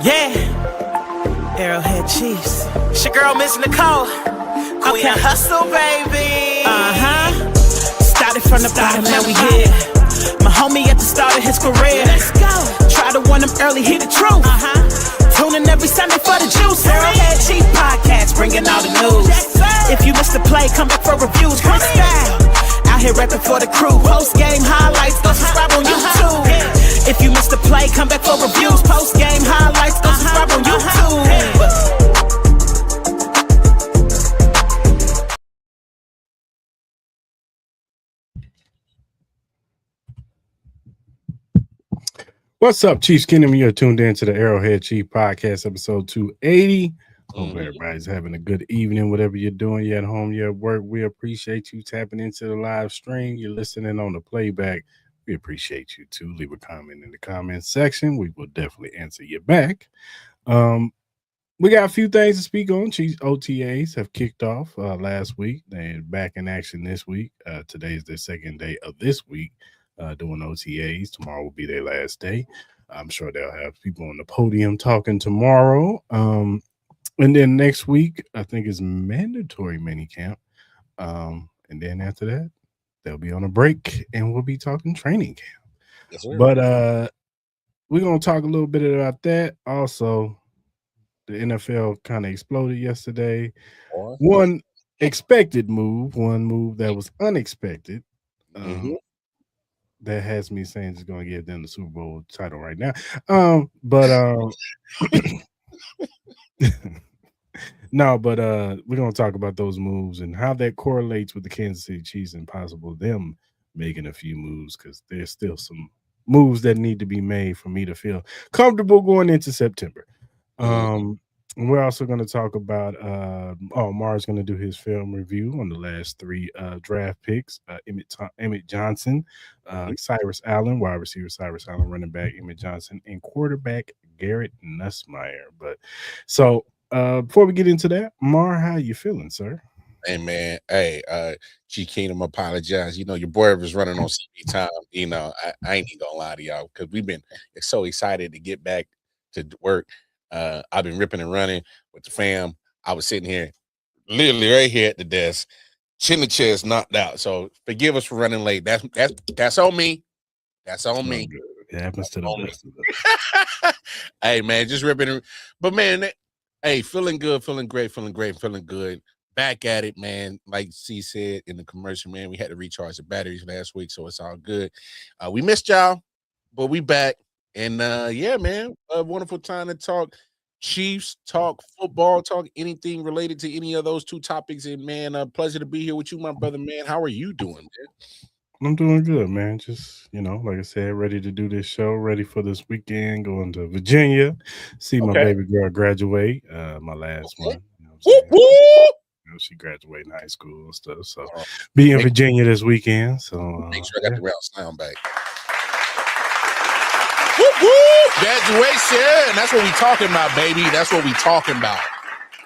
Yeah, Arrowhead Chiefs. It's your girl, Miss Nicole. Queen of Hustle, baby. Started from the bottom, now we here. My homie at the start of his career. Let's go. Try to warn him early, hear the truth. Tune in every Sunday for the juice. Arrowhead Chief Podcast, bringing all the news. If you missed the play, come back for reviews. Cris style, out here rapping for the crew. Post game highlights, go subscribe on YouTube. If you missed the play, come back for reviews. Post game highlights, go subscribe on YouTube. What's up, Chiefs Kingdom? You're tuned in to the Arrowhead Chief Podcast, episode 280. Hope everybody's having a good evening, whatever you're doing. You're at home, you're at work. We appreciate you tapping into the live stream. You're listening on the playback. We appreciate you too. Leave a comment in the comment section. We will definitely answer you back. We got a few things to speak on. Chiefs OTAs have kicked off last week. They're back in action this week. Today is their second day of this week doing OTAs. Tomorrow will be their last day. I'm sure they'll have people on the podium talking tomorrow. And then next week, I think is mandatory minicamp. And then after that, they'll be on a break and we'll be talking training camp. Yes, sir. But we're going to talk a little bit about that. Also, the NFL kind of exploded yesterday. One expected move, one move that was unexpected. That has me saying it's going to give them the Super Bowl title right now. No, but we're going to talk about those moves and how that correlates with the Kansas City Chiefs and possible them making a few moves, because there's still some moves that need to be made for me to feel comfortable going into September. And we're also going to talk about Mar's going to do his film review on the last three draft picks. Emmett Johnson, Cyrus Allen, wide receiver Cyrus Allen, running back Emmett Johnson, and quarterback Garrett Nussmeier. But so before we get into that, Mar, how you feeling, sir? Hey, man. Hey, G Kingdom, apologize. You know, your boy was running on CB time. You know, I ain't even gonna lie to y'all because we've been so excited to get back to work. I've been ripping and running with the fam. I was sitting here, literally right here at the desk, chin to chest, knocked out. So forgive us for running late. That's on me. That's on me. It happens to the best of us. Hey, man, just ripping. But man, hey, feeling good, feeling great, feeling good. Back at it, man. Like C said in the commercial, man, we had to recharge the batteries last week, so it's all good. We missed y'all, but we back. And yeah, man, a wonderful time to talk Chiefs, talk football, talk anything related to any of those two topics. And man, a pleasure to be here with you, my brother, man. How are you doing, man? I'm doing good, man. Just, you know, like I said, ready to do this show, ready for this weekend, going to Virginia, see my baby girl graduate, my last one. You know what I'm saying? You know, she graduated high school and stuff. So be in Virginia this weekend. So make sure I got the round sound back. Graduation. That's what we talking about, baby. That's what we talking about.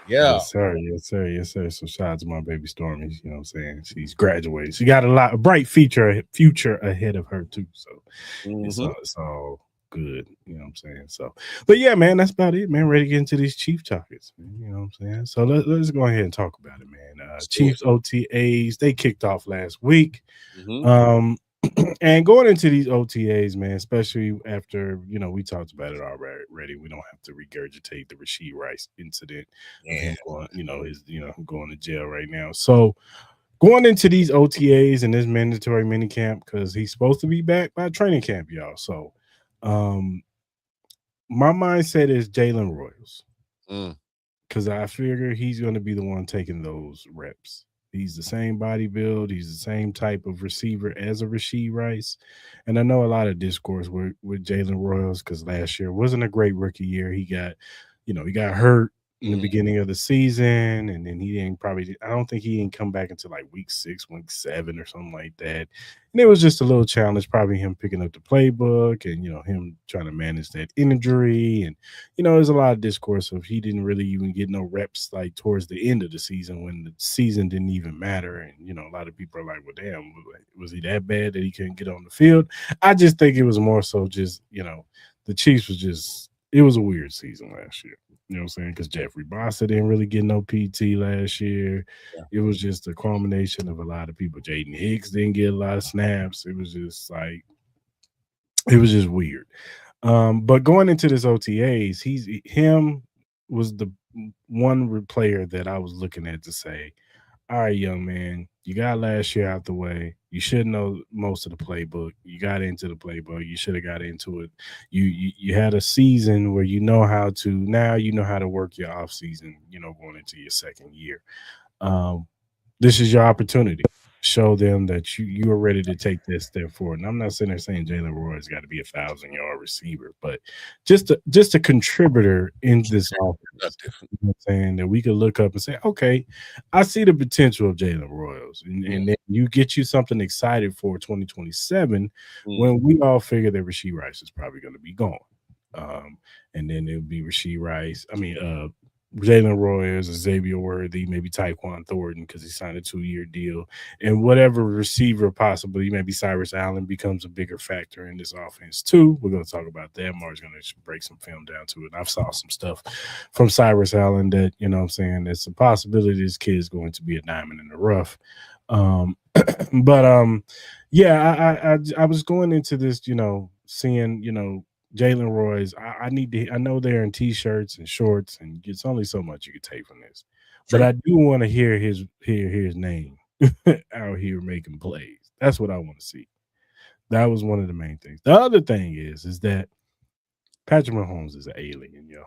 Yeah. Yes, sir. Yes, sir. Yes, sir. So shout out to my baby Stormy. You know what I'm saying? She's graduated. She got a bright future ahead of her too. So it's all good. You know what I'm saying? So, but yeah, man, that's about it, man. Ready to get into these Chief topics, man. You know what I'm saying? So let's go ahead and talk about it, man. Chiefs OTAs, they kicked off last week. And going into these OTAs, man, especially after, you know, we talked about it already. We don't have to regurgitate the Rashid Rice incident. Yeah. Going to jail right now. So going into these OTAs and this mandatory minicamp, because he's supposed to be back by training camp, y'all. So my mindset is Jalen Royals. Because I figure he's going to be the one taking those reps. He's the same body build. He's the same type of receiver as a Rashid Rice. And I know a lot of discourse with Jalen Royals because last year wasn't a great rookie year. He got hurt in the beginning of the season, and then I don't think he didn't come back until like week 6, week 7 or something like that. And it was just a little challenge, probably him picking up the playbook and, you know, him trying to manage that injury. And, you know, there's a lot of discourse of he didn't really even get no reps like towards the end of the season when the season didn't even matter. And, you know, a lot of people are like, well, damn, was he that bad that he couldn't get on the field? I just think it was more so just, you know, the Chiefs was just it was a weird season last year. You know what I'm saying? Because Jeffrey Bossa didn't really get no PT last year. Yeah. It was just a culmination of a lot of people. Jaden Hicks didn't get a lot of snaps. It was just like, it was just weird. But going into this OTAs, him was the one player that I was looking at to say, all right, young man, you got last year out the way. You should know most of the playbook. You got into the playbook. You should have got into it. You had a season where you know how to work your off season, going into your second year. This is your opportunity. Show them that you are ready to take this step forward. And I'm not sitting there saying Jalen Roy's got to be 1,000-yard receiver, but just a contributor in this offense. You know what I'm saying, that we could look up and say, okay, I see the potential of Jalen Royals, and then you get you something excited for 2027 when we all figure that Rashee Rice is probably going to be gone. And then it'll be Rashee Rice. Jalen Royals, Xavier Worthy, maybe Tyquan Thornton because he signed a 2-year deal, and whatever receiver possibly, maybe Cyrus Allen becomes a bigger factor in this offense too. We're going to talk about that. Mark's going to break some film down to it. I've saw some stuff from Cyrus Allen that, it's a possibility this kid is going to be a diamond in the rough. Yeah, I was going into this, seeing, Jalen Roy's, I know they're in t-shirts and shorts, and it's only so much you can take from this. But I do want to hear his name out here making plays. That's what I want to see. That was one of the main things. The other thing is that Patrick Mahomes is an alien, yo.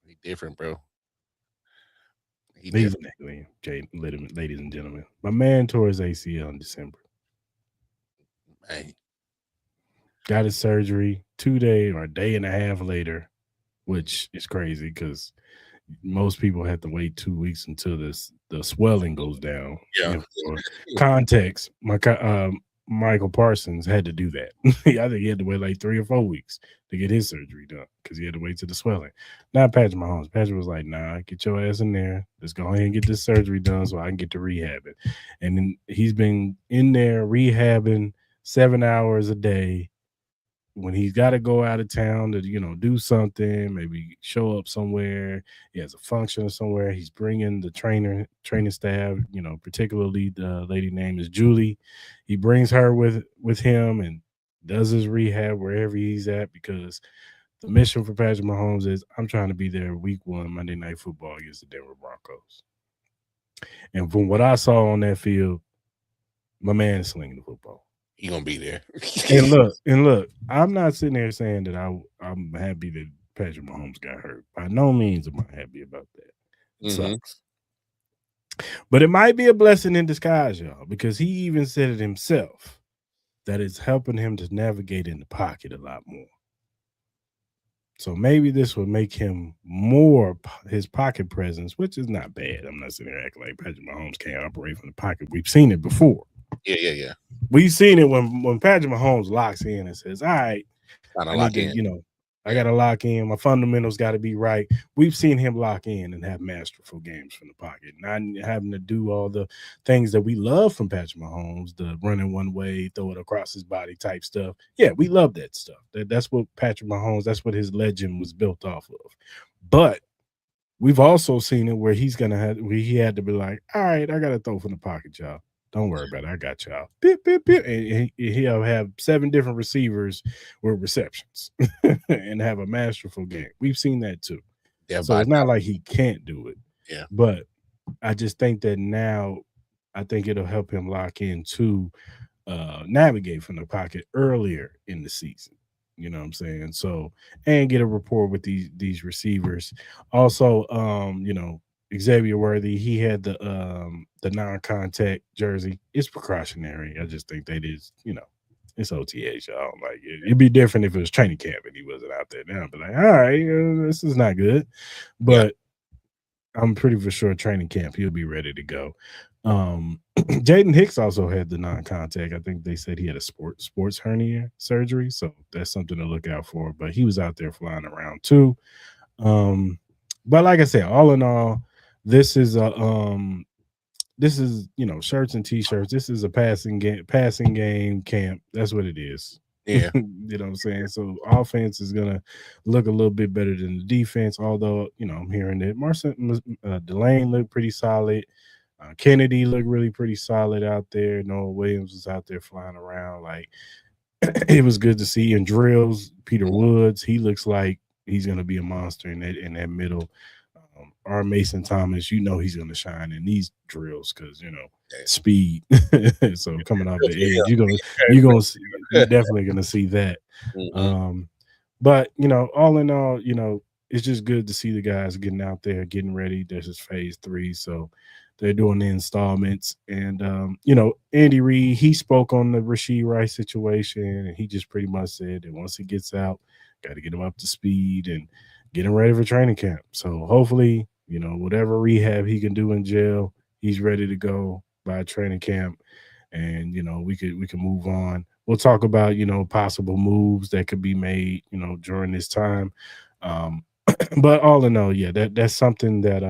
He's different, bro. He's an alien, ladies and gentlemen. My man tore his ACL in December. Hey. Got his surgery 2 days or a day and a half later, which is crazy because most people have to wait 2 weeks until the swelling goes down. Yeah. For context, Michael Parsons had to do that. I think he had to wait like 3 or 4 weeks to get his surgery done because he had to wait till the swelling. Not Patrick Mahomes. Patrick was like, nah, get your ass in there. Let's go ahead and get this surgery done so I can get to rehabbing. And then he's been in there rehabbing 7 hours a day. When he's got to go out of town to, do something, maybe show up somewhere, he has a function somewhere, he's bringing the training staff, particularly the lady name is Julie. He brings her with him and does his rehab wherever he's at, because the mission for Patrick Mahomes is, I'm trying to be there week 1 Monday Night Football against the Denver Broncos. And from what I saw on that field, my man is slinging the football. He gonna be there. and look, I'm not sitting there saying that I'm happy that Patrick Mahomes got hurt. By no means am I happy about that. It sucks. But it might be a blessing in disguise, y'all, because he even said it himself that it's helping him to navigate in the pocket a lot more. So maybe this will make him more his pocket presence, which is not bad. I'm not sitting there acting like Patrick Mahomes can't operate from the pocket. We've seen it before. Yeah. We've seen it when Patrick Mahomes locks in and says, all right, I got to lock in. My fundamentals got to be right. We've seen him lock in and have masterful games from the pocket, not having to do all the things that we love from Patrick Mahomes, the running one way, throw it across his body type stuff. Yeah, we love that stuff. That's what Patrick Mahomes, that's what his legend was built off of. But we've also seen it where he had to be like, all right, I got to throw from the pocket, y'all. Don't worry about it. I got y'all. Beep, beep, beep. And he'll have 7 different receivers with receptions and have a masterful game. We've seen that too. Yeah, so it's not like he can't do it. Yeah. But I just think that now I think it'll help him lock in to navigate from the pocket earlier in the season. You know what I'm saying? So, and get a rapport with these receivers. Also, Xavier Worthy, he had the non-contact jersey. It's precautionary. I just think that is, it's OTAs, y'all. Like it'd be different if it was training camp and he wasn't out there now. But like, all right, this is not good. But I'm pretty for sure training camp he'll be ready to go. Jaden Hicks also had the non-contact. I think they said he had a sports hernia surgery, so that's something to look out for. But he was out there flying around too. But like I said, all in all, this is shirts and t-shirts. This is a passing game camp. That's what it is. Yeah. You know what I'm saying? So offense is gonna look a little bit better than the defense. Although I'm hearing that Delane looked pretty solid. Kennedy looked really pretty solid out there. Noah Williams was out there flying around. Like it was good to see. And drills, Peter Woods, he looks like he's gonna be a monster in that middle. Our Mason Thomas, he's gonna shine in these drills because speed. So coming off the edge, you're definitely gonna see that. But all in all, it's just good to see the guys getting out there, getting ready. This is phase 3, so they're doing the installments. And Andy Reid, he spoke on the Rashee Rice situation, and he just pretty much said that once he gets out, got to get him up to speed and get him ready for training camp. So hopefully, whatever rehab he can do in jail, he's ready to go by training camp, and we can move on. We'll talk about possible moves that could be made during this time. But all in all, yeah, that's something that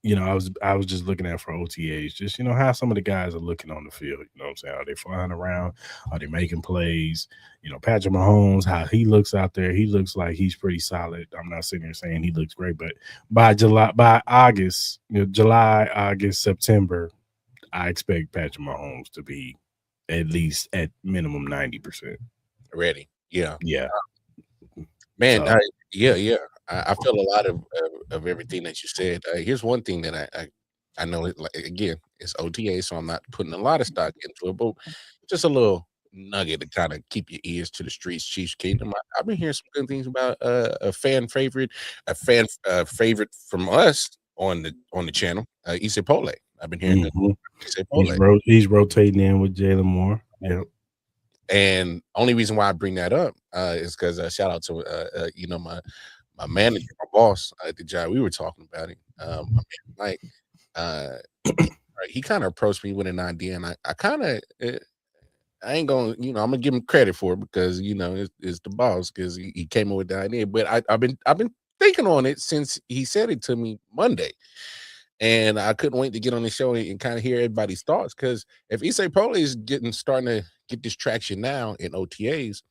I was just looking at for OTAs, just how some of the guys are looking on the field. You know what I'm saying? Are they flying around? Are they making plays? Patrick Mahomes, how he looks out there, he looks like he's pretty solid. I'm not sitting here saying he looks great, but by August, July, August, September, I expect Patrick Mahomes to be at least at minimum 90% ready. Yeah. Man, so, I feel a lot of everything that you said. Here's one thing that I know. Again, it's OTA, so I'm not putting a lot of stock into it, but just a little nugget to kind of keep your ears to the streets. Chiefs Kingdom. I've been hearing some good things about a fan favorite from us on the channel, Issa Pole. I've been hearing Issa Pole. He's rotating in with Jalen Moore. Yeah. And only reason why I bring that up is because shout out to my manager, my boss at the job. We were talking about it. He kind of approached me with an idea, and I kind of I ain't gonna I'm gonna give him credit for it because it's the boss because he came up with the idea. But I've been thinking on it since he said it to me Monday. And I couldn't wait to get on the show and kind of hear everybody's thoughts, because if Issa Pole is starting to get this traction now in OTAs,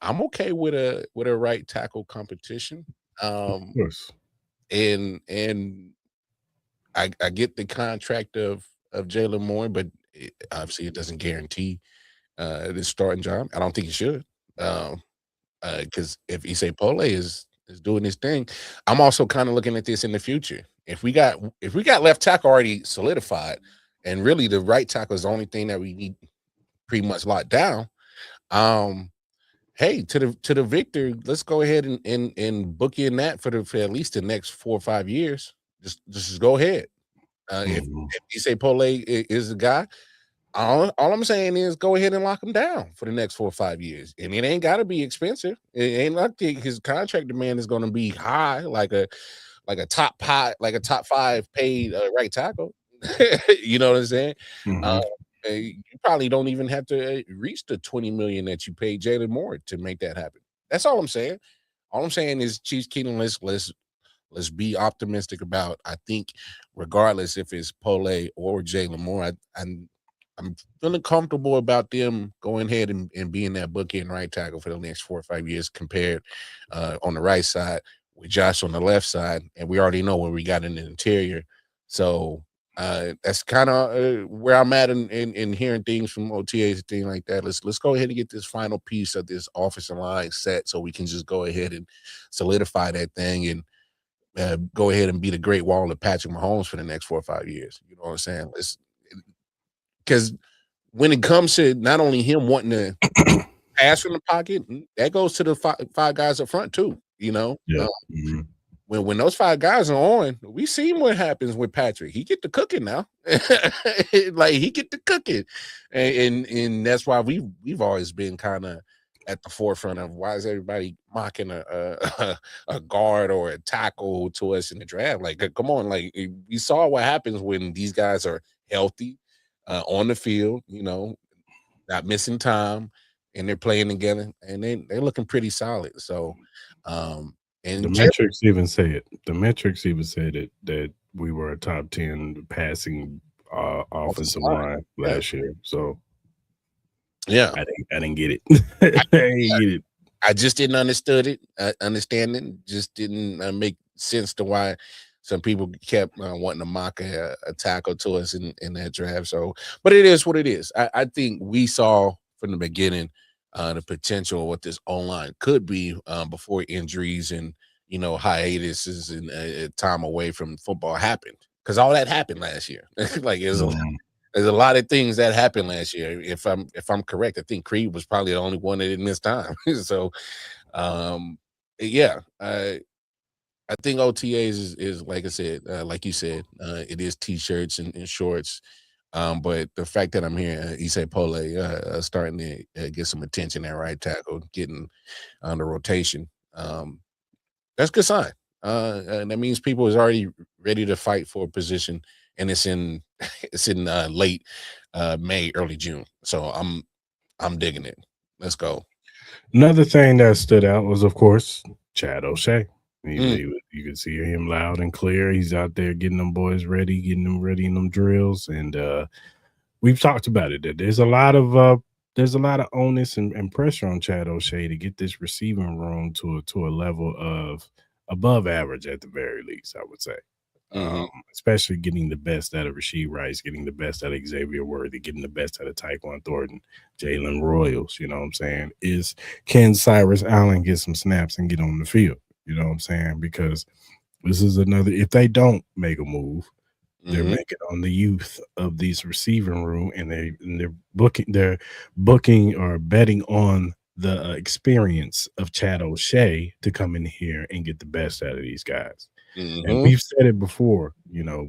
I'm okay with a right tackle competition. Of course. And I get the contract of Jalen Moore, but obviously it doesn't guarantee this starting job. I don't think it should, because if Issa Pole is doing this thing, I'm also kind of looking at this in the future. If we got left tackle already solidified, and really the right tackle is the only thing that we need pretty much locked down, hey, to the victor, let's go ahead and book in that for at least the next 4 or 5 years. Just go ahead. If Issa Pole is the guy, all I'm saying is go ahead and lock him down for the next 4 or 5 years, and it ain't got to be expensive. It ain't like his contract demand is going to be high, like a top 5 paid right tackle. You know what I'm saying? You probably don't even have to reach the $20 million that you paid Jalen Moore to make that happen. That's all I'm saying. All I'm saying is Chiefs Kingdom, let's be optimistic about. I think regardless if it's Pole or Jalen Moore, I'm feeling comfortable about them going ahead and being that bookend right tackle for the next 4 or 5 years, compared on the right side with Josh on the left side. And we already know where we got in the interior. So that's kind of where I'm at in hearing things from OTAs and things like that. Let's go ahead and get this final piece of this offensive line set so we can just go ahead and solidify that thing and go ahead and be the great wall of Patrick Mahomes for the next 4 or 5 years. You know what I'm saying? Because when it comes to not only him wanting to pass from the pocket, that goes to the five guys up front too. Yeah. When those 5 guys are on, we seen what happens with Patrick. He get the cooking now. Like he get the cooking. And that's why we've always been kind of at the forefront of why is everybody mocking a guard or a tackle to us in the draft? Like, come on, like we saw what happens when these guys are healthy on the field, not missing time, and they're playing together, and they're looking pretty solid. So and the metrics even say it. The metrics even said it, that we were a top 10 passing offensive line last year. So Yeah, I didn't get it. I didn't get it. I just didn't understand it. Just didn't make sense to why some people kept wanting to mock a tackle to us in that draft. So, but it is what it is. I think we saw from the beginning the potential of what this online could be before injuries and hiatuses and time away from football happened, because all that happened last year. Like there's a lot of things that happened last year. If I'm correct, I think Creed was probably the only one that didn't miss time. So, yeah, I think OTAs is like I said, like you said, it is t-shirts and shorts. But the fact that I'm hearing Isai Pole starting to get some attention at right tackle, getting on the rotation, that's a good sign. And that means people is already ready to fight for a position, and it's in late May, early June. So I'm digging it. Let's go. Another thing that stood out was, of course, Chad O'Shea. You could see him loud and clear. He's out there getting them boys ready, getting them ready in them drills. And we've talked about it. That there's a lot of onus and pressure on Chad O'Shea to get this receiving room to a level of above average at the very least, I would say. Especially getting the best out of Rashid Rice, getting the best out of Xavier Worthy, getting the best out of Tyquan Thornton, Jalen Royals. You know what I'm saying? Can Cyrus Allen get some snaps and get on the field? You know what I'm saying? Because this is another. If they don't make a move, they're making on the youth of these receiving room, and they're booking or betting on the experience of Chad O'Shea to come in here and get the best out of these guys. And we've said it before,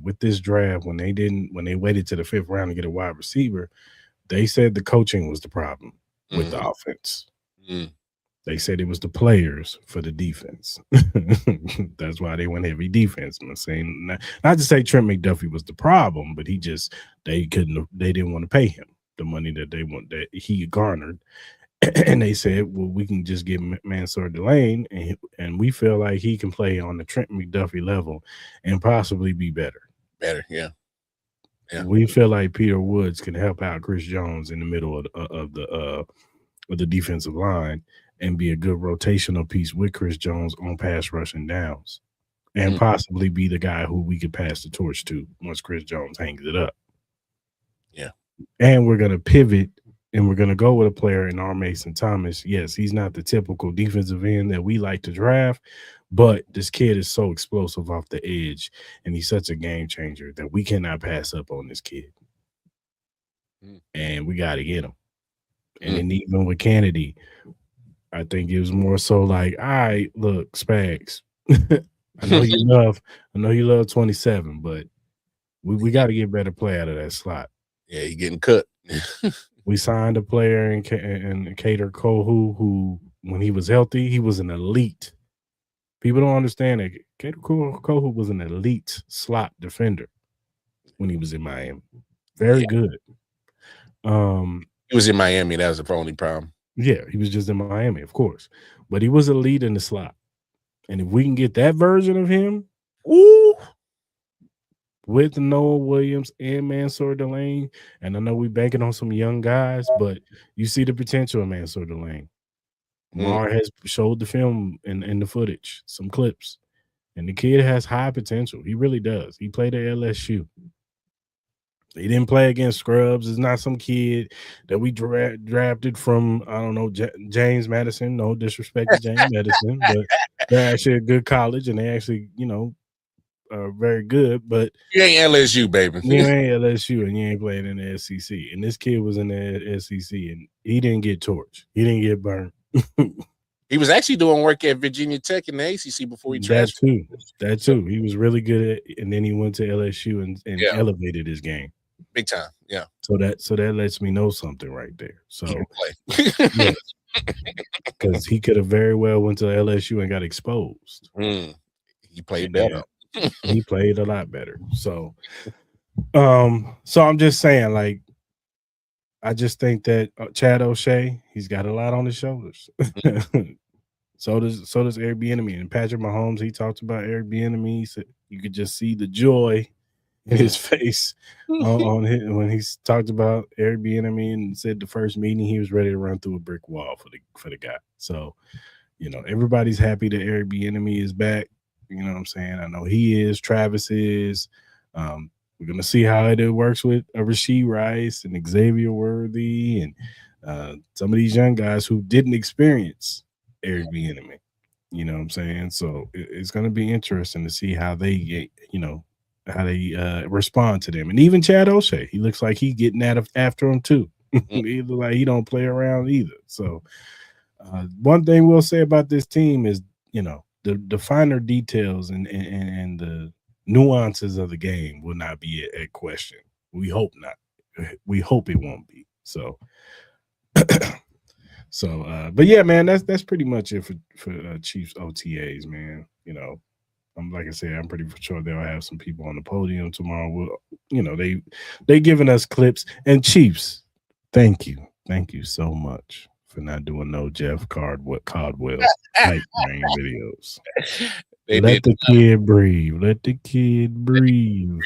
with this draft, when they waited to the 5th round to get a wide receiver, they said the coaching was the problem with the offense. They said it was the players for the defense. That's why they went heavy defense. I'm saying not to say Trent McDuffie was the problem, but they didn't want to pay him the money that he garnered. And they said, well, we can just give Mansour Delane, and we feel like he can play on the Trent McDuffie level and possibly be better. Yeah. We feel like Peter Woods can help out Chris Jones in the middle of the defensive line and be a good rotational piece with Chris Jones on pass rushing downs, and possibly be the guy who we could pass the torch to once Chris Jones hangs it up. Yeah. And we're going to pivot, and we're going to go with a player in R. Mason Thomas. Yes, he's not the typical defensive end that we like to draft, but this kid is so explosive off the edge, and he's such a game changer that we cannot pass up on this kid. And we got to get him. And then even with Kennedy, I think it was more so like, all right, look, Spags, I know you love 27, but we got to get better play out of that slot. Yeah, you're getting cut. We signed a player in Kader Kohu, who, when he was healthy, he was an elite. People don't understand that Kader Kohu was an elite slot defender when he was in Miami. Very good. He was in Miami. That was the only problem. Yeah, he was just in Miami, of course. But he was a lead in the slot. And if we can get that version of him, with Noah Williams and Mansour Delane, and I know we're banking on some young guys, but you see the potential of Mansour Delane. Mar has showed the film and the footage, some clips, and the kid has high potential. He really does. He played at LSU. He didn't play against scrubs. It's not some kid that we drafted from, I don't know, James Madison. No disrespect to James Madison, but they're actually a good college, and they actually, very good. But you ain't LSU, baby. You ain't LSU, and you ain't playing in the SEC. And this kid was in the SEC, and he didn't get torched. He didn't get burned. He was actually doing work at Virginia Tech in the ACC before he transferred. That too. He was really good at it, and then he went to LSU and elevated his game. Big time, yeah. So that lets me know something right there. So, because he could have very well went to LSU and got exposed. He played better. He played a lot better. So I'm just saying, like, I just think that Chad O'Shea, he's got a lot on his shoulders. So does Eric Bieniemy. And Patrick Mahomes, he talked about Eric Bieniemy. He said you could just see the joy in his face when he talked about Eric Bieniemy and said the first meeting he was ready to run through a brick wall for the guy. So, everybody's happy that Eric Bieniemy is back. You know what I'm saying? I know he is. Travis is. We're gonna see how it works with Rashee Rice and Xavier Worthy and some of these young guys who didn't experience Eric Bieniemy. You know what I'm saying? So it's gonna be interesting to see how they get, how they respond to them. And even Chad O'Shea, he looks like he getting after him too. He look like he don't play around either. So one thing we'll say about this team is, the finer details and the nuances of the game will not be at question. We hope not. We hope it won't be. So, but yeah, man, that's pretty much it for Chiefs OTAs, man. Like I said, I'm pretty sure they'll have some people on the podium tomorrow. They giving us clips. And Chiefs, thank you so much for not doing no Jeff Caldwell hype train videos. Let the kid breathe. Let the kid breathe.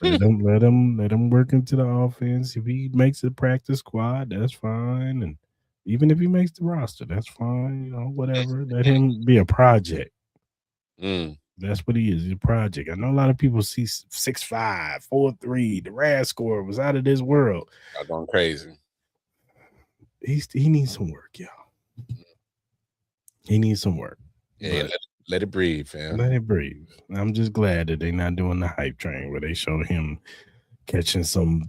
let him work into the offense. If he makes the practice squad, that's fine. And even if he makes the roster, that's fine. Whatever. Let him be a project. That's what he is. He's a project. I know a lot of people see 6'5", 4'3". The RAS score was out of this world. I'm going crazy. He needs some work, y'all. He needs some work. Yeah, let it breathe, fam. Let it breathe. I'm just glad that they're not doing the hype train where they show him catching some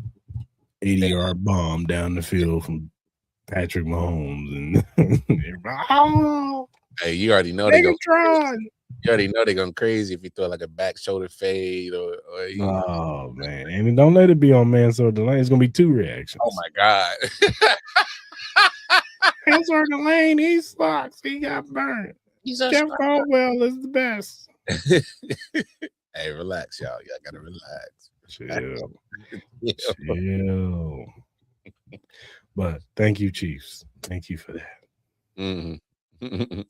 80-yard bomb down the field from Patrick Mahomes and hey, you already know they're going crazy if you throw like a back shoulder fade or oh man, and don't let it be on Mansour Delane. It's gonna be two reactions. Oh my god. Mansour Delane, he sucks. He got burned. Jeff Caldwell is the best. Hey, relax, y'all. Y'all gotta relax. Chill. But thank you, Chiefs. Thank you for that. Mm-hmm.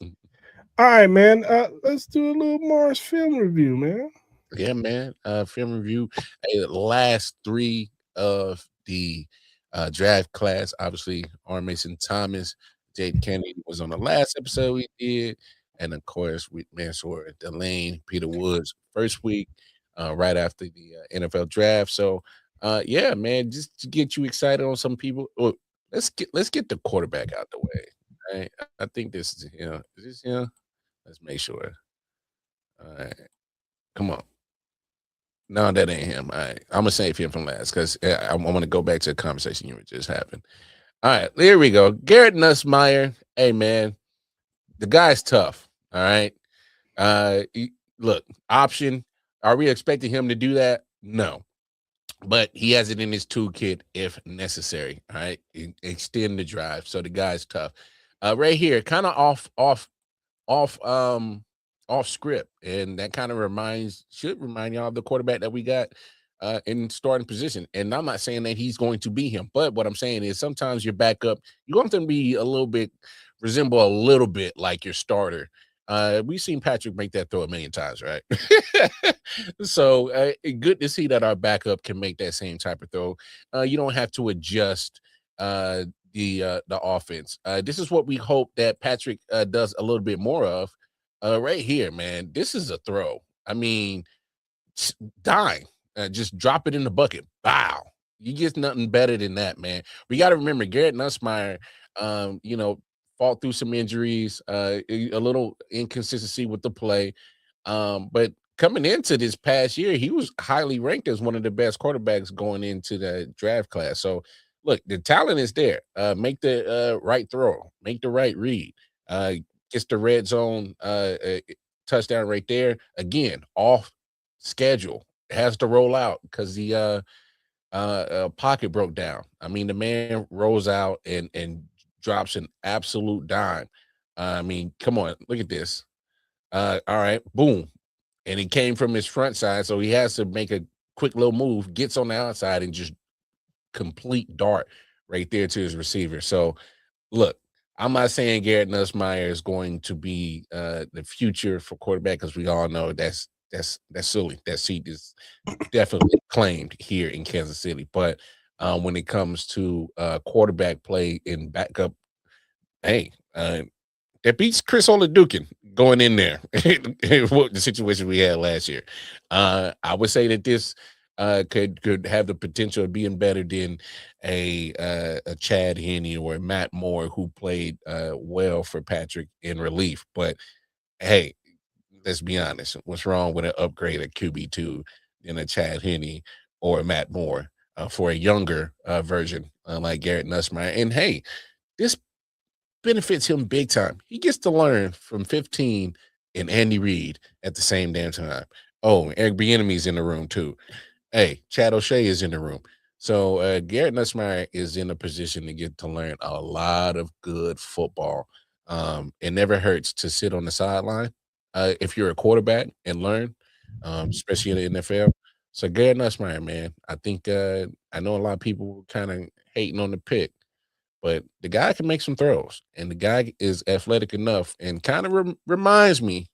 All right, man. Let's do a little Mars film review, man. Yeah, man. Film review. Hey, the last three of the draft class, obviously, R. Mason Thomas, Jade Kennedy was on the last episode we did. And of course, with Mansour Delane, Peter Woods, first week, right after the NFL draft. So, yeah, man, just to get you excited on some people. Well, let's get the quarterback out the way. Right? I think this is Let's make sure. All right, come on. No, that ain't him. All right, I'm gonna save him from last because I want to go back to the conversation you were just having. All right, here we go. Garrett Nussmeier. Hey, man. The guy's tough, all right? Look, option. Are we expecting him to do that? No. But he has it in his toolkit if necessary, all right? Extend the drive. So the guy's tough. Right here, kind of off script. And that kind of should remind y'all of the quarterback that we got in starting position. And I'm not saying that he's going to be him, but what I'm saying is sometimes your backup, you want them to be resemble a little bit like your starter. We've seen Patrick make that throw a million times, right? So good to see that our backup can make that same type of throw. You don't have to adjust the offense. This is what we hope that Patrick does a little bit more of. Right here, man. This is a throw. I mean, dime. Just drop it in the bucket. Wow. You get nothing better than that, man. We got to remember Garrett Nussmeier, fought through some injuries, a little inconsistency with the play. But coming into this past year, he was highly ranked as one of the best quarterbacks going into the draft class. So, look, the talent is there. Make the right throw. Make the right read. Gets the red zone touchdown right there. Again, off schedule. Has to roll out because the pocket broke down. I mean, the man rolls out and drops an absolute dime. I mean, come on, look at this. All right, boom. And he came from his front side, so he has to make a quick little move, gets on the outside and just complete dart right there to his receiver. So, look, I'm not saying Garrett Nussmeier is going to be the future for quarterback because we all know that's that's silly. That seat is definitely claimed here in Kansas City. But when it comes to quarterback play and backup, hey, that beats Cris Dukin going in there. What the situation we had last year. I would say that this could have the potential of being better than a Chad Henne or a Matt Moore who played well for Patrick in relief. But hey, let's be honest. What's wrong with an upgrade at QB2 than a Chad Henne or a Matt Moore for a younger version like Garrett Nussmeier? And hey, this benefits him big time. He gets to learn from 15 and Andy Reid at the same damn time. Oh, Eric Bieniemy's in the room too. Hey, Chad O'Shea is in the room. So Garrett Nussmeier is in a position to get to learn a lot of good football. It never hurts to sit on the sideline if you're a quarterback and learn, especially in the NFL. So Garrett Nussmeier, man, I think I know a lot of people kind of hating on the pick, but the guy can make some throws, and the guy is athletic enough and kind of reminds me.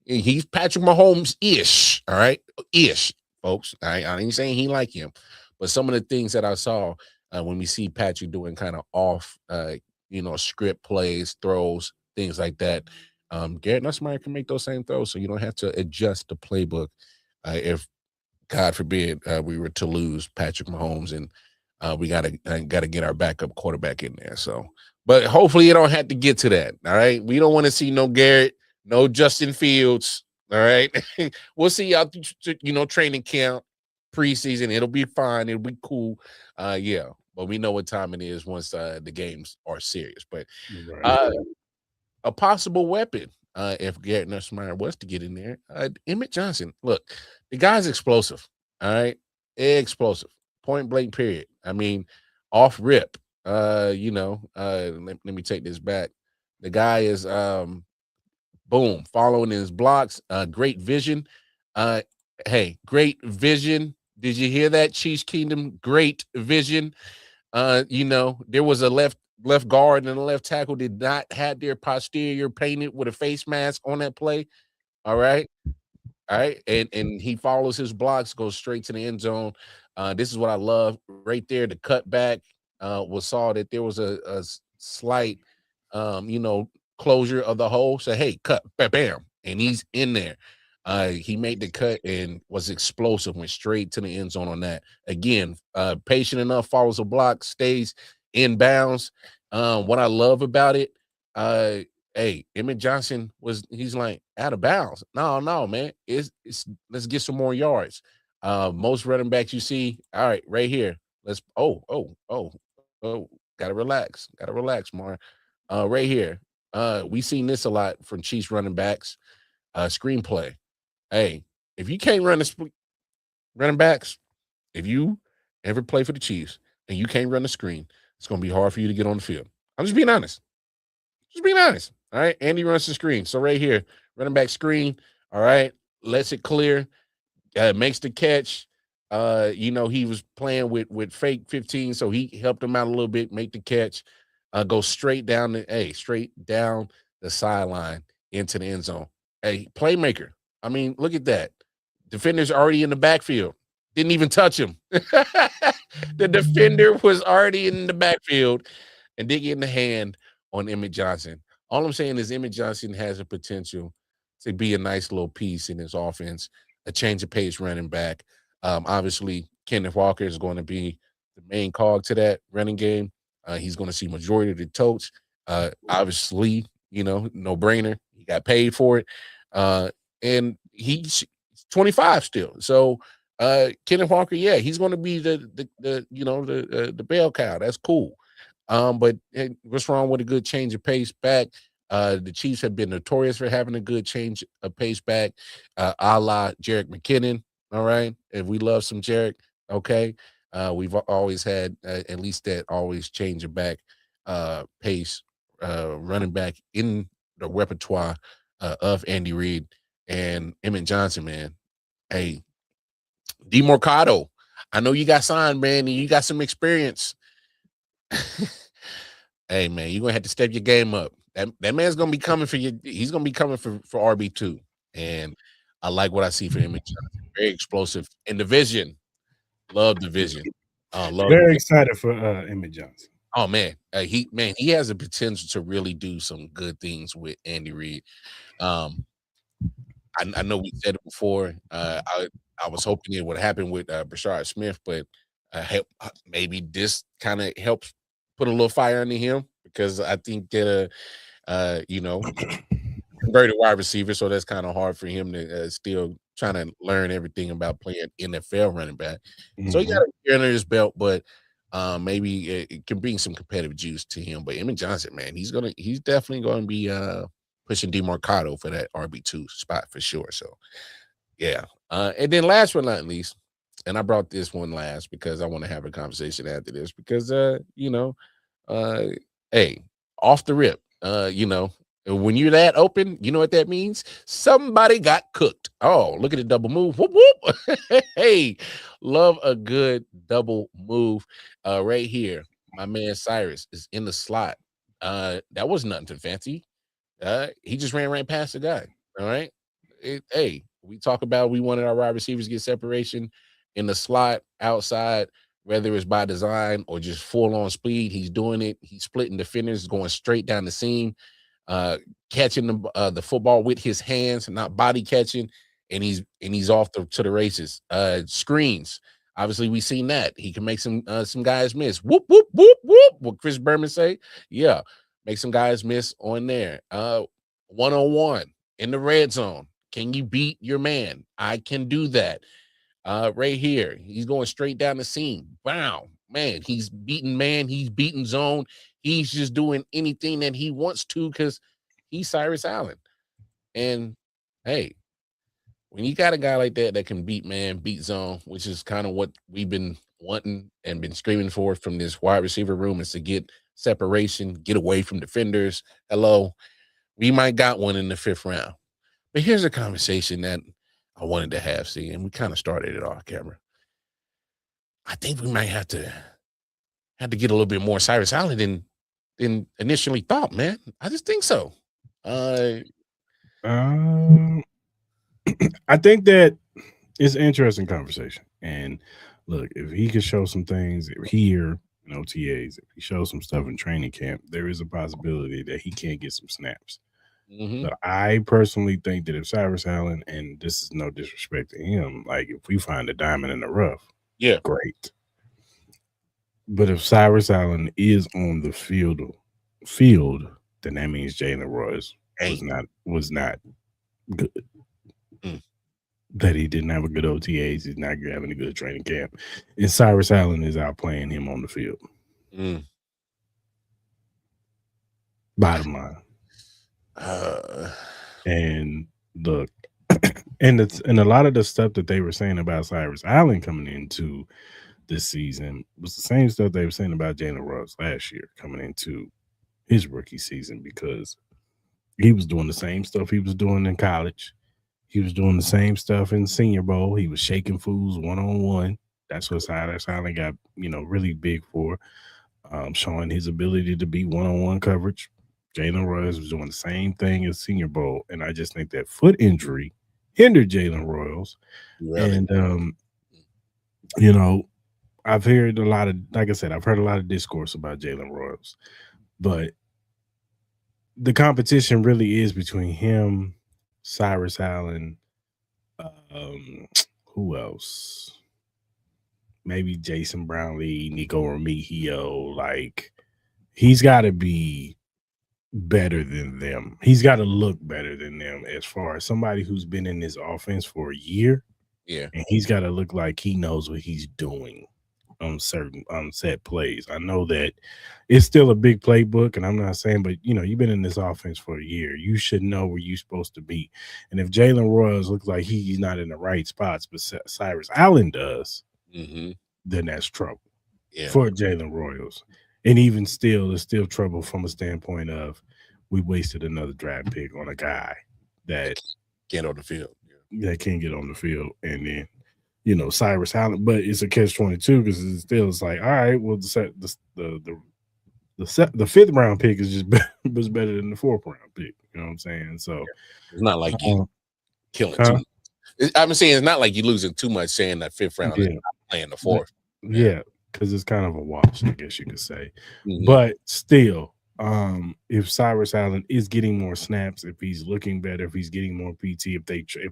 He's Patrick Mahomes-ish, all right? Ish, folks. I ain't saying he like him, but some of the things that I saw when we see Patrick doing kind of off, script plays, throws, things like that, Garrett Nussmeier can make those same throws, so you don't have to adjust the playbook if, God forbid, we were to lose Patrick Mahomes and we gotta get our backup quarterback in there. So, but hopefully you don't have to get to that. All right, we don't want to see no Garrett, no Justin Fields. All right, we'll see y'all. Training camp, preseason. It'll be fine. It'll be cool. Yeah, but we know what time it is once the games are serious. But a possible weapon if Garrett Nussmeier was to get in there, Emmett Johnson. Look, the guy's explosive. All right, explosive. Point blank, period. I mean, off rip. Let me take this back. The guy is boom, following his blocks. Great vision. Hey, great vision. Did you hear that, Chiefs Kingdom? Great vision. There was a left guard and a left tackle did not have their posterior painted with a face mask on that play. All right. All right. And he follows his blocks, goes straight to the end zone. This is what I love right there. The cutback saw that there was a slight, closure of the hole. So, hey, cut, bam, and he's in there. He made the cut and was explosive, went straight to the end zone on that. Again, patient enough, follows the block, stays in bounds. What I love about it, hey, Emmett Johnson he's like out of bounds. No, man. It's let's get some more yards. Most running backs you see, all right, right here. Let's gotta relax, Mar. Right here. We seen this a lot from Chiefs running backs. Screenplay. Hey, if you can't run running backs, if you ever play for the Chiefs and you can't run the screen, it's gonna be hard for you to get on the field. I'm just being honest. All right. Andy runs the screen. So right here, running back screen. All right. Lets it clear. Makes the catch. He was playing with fake 15, so he helped him out a little bit, make the catch, go straight down the sideline into the end zone. Hey, playmaker. I mean, look at that. Defender's already in the backfield. Didn't even touch him. The defender was already in the backfield and did get in the hand on Emmett Johnson. All I'm saying is Emmett Johnson has a potential to be a nice little piece in his offense, a change of pace running back. Obviously, Kenneth Walker is going to be the main cog to that running game. He's going to see majority of the totes. Obviously, no brainer. He got paid for it. And he's 25 still. So Kenneth Walker, yeah, he's going to be the bell cow. That's cool. But what's wrong with a good change of pace back? The Chiefs have been notorious for having a good change of pace back, a la Jerick McKinnon. All right. And we love some Jerick. Okay. We've always had at least that always change of back pace running back in the repertoire of Andy Reid and Emmett Johnson, man. Hey, DeMarcado, I know you got signed, man, and you got some experience. Hey, man, you're going to have to step your game up. That man's going to be coming for you. He's going to be coming for RB2. And I like what I see for Emmett Johnson. Very explosive in division. Love division. Very excited for Emmett Johnson. Oh man, he has the potential to really do some good things with Andy Reid. I know we said it before. I was hoping it would happen with Brashard Smith, but maybe this kind of helps put a little fire under him, because I think that converted wide receiver, so that's kind of hard for him to still trying to learn everything about playing NFL running back. So he got a year under his belt, but maybe it can bring some competitive juice to him. But Emmett Johnson, man, he's definitely going to be pushing DeMarcado for that RB2 spot for sure. So yeah. And then last but not least, and I brought this one last because I want to have a conversation after this, because hey, off the rip, when you're that open, you know what that means? Somebody got cooked. Oh, look at the double move. Whoop, whoop. Hey, love a good double move. Right here, my man Cyrus is in the slot. That was nothing too fancy. He just ran right past the guy. All right. Hey, we talk about we wanted our wide receivers to get separation in the slot, outside, whether it's by design or just full on speed. He's doing it. He's splitting defenders, going straight down the seam, catching the football with his hands, not body catching, and he's off to the races. Screens. Obviously, we've seen that. He can make some guys miss. Whoop, whoop, whoop, whoop. What Chris Berman say? Yeah. Make some guys miss on there. 1-on-1 in the red zone. Can you beat your man? I can do that. Right here, he's going straight down the seam. Wow, man, he's beating man. He's beating zone. He's just doing anything that he wants to because he's Cyrus Allen. And hey, when you got a guy like that can beat man, beat zone, which is kind of what we've been wanting and been screaming for from this wide receiver room, is to get separation, get away from defenders. Hello, we might got one in the 5th round. But here's a conversation that I wanted to have, see, and we kind of started it off camera. I think we might have to get a little bit more Cyrus Allen than initially thought, man. I just think so. I think that it's an interesting conversation. And look, if he could show some things here in OTAs, if he shows some stuff in training camp, there is a possibility that he can't get some snaps. But I personally think that if Cyrus Allen, and this is no disrespect to him, like if we find a diamond in the rough, yeah, great. But if Cyrus Allen is on the field, then that means Jalen Royce was not good. That he didn't have a good OTAs, he's not having a good training camp, and Cyrus Allen is outplaying him on the field. Bottom line. And look, and a lot of the stuff that they were saying about Cyrus Allen coming into this season was the same stuff they were saying about Jalen Ross last year coming into his rookie season, because he was doing the same stuff he was doing in college. He was doing the same stuff in Senior Bowl. He was shaking fools 1-on-1. That's what Cyrus Allen got, really big for, showing his ability to be 1-on-1 coverage. Jalen Royals was doing the same thing as Senior Bowl, and I just think that foot injury hindered Jalen Royals. Really? And I've heard a lot of, like I said, I've heard a lot of discourse about Jalen Royals, but the competition really is between him, Cyrus Allen, who else? Maybe Jason Brownlee, Nico Remigio. Like, he's got to be better than them. He's got to look better than them as far as somebody who's been in this offense for a year. Yeah. And he's got to look like he knows what he's doing on certain set plays. I know that it's still a big playbook, and I'm not saying, but you've been in this offense for a year. You should know where you're supposed to be. And if Jalen Royals looks like he's not in the right spots, but Cyrus Allen does, then that's trouble for Jalen Royals. And even still, it's still trouble from a standpoint of we wasted another draft pick on a guy that can't on the field. That can't get on the field. And then, Cyrus Allen, but it's a catch-22 because it's like, all right, well, the 5th round pick is was better than the 4th round pick. You know what I'm saying? So it's not like killing too. I'm saying it's not like you're losing too much saying that fifth round is not playing the fourth. Yeah, because it's kind of a wash, I guess you could say. Mhm. But still, if Cyrus Allen is getting more snaps, if he's looking better, if he's getting more PT, if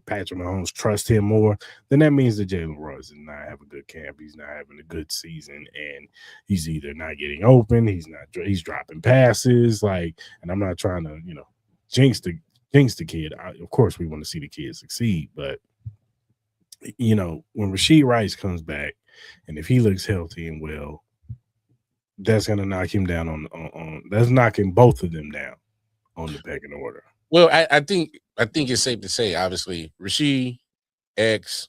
Patrick Mahomes trusts him more, then that means that Jalen Royce does not have a good camp. He's not having a good season, and he's either not getting open, he's dropping passes, and I'm not trying to jinx the kid. Of course, we want to see the kid succeed, but when Rashee Rice comes back, and if he looks healthy and well, that's gonna knock him down on that's knocking both of them down on the pecking order. Well, I think it's safe to say, obviously, Rashee, X,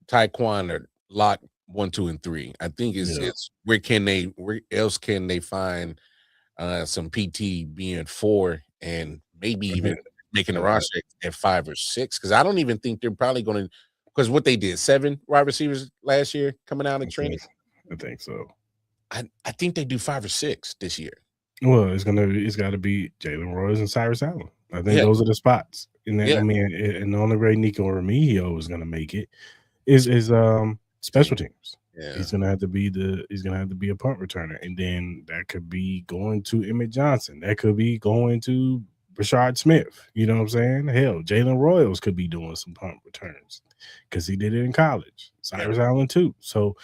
Taekwon are locked 1, 2, and 3. I think it's where else can they find some PT being 4 and maybe even making the roster at 5 or 6? Because I don't even think they're probably going to. Because what they did, 7 wide receivers last year coming out of training. I think so. I think they do 5 or 6 this year. Well, it's got to be Jalen Royce and Cyrus Allen. I think those are the spots. And then, I mean, and the only way Nico Remigio is going to make it is special teams. Yeah. He's gonna have to be a punt returner, and then that could be going to Emmett Johnson. That could be going to Rashard Smith. You know what I'm saying? Hell, Jalen Royals could be doing some punt returns because he did it in college. Cyrus Allen too. So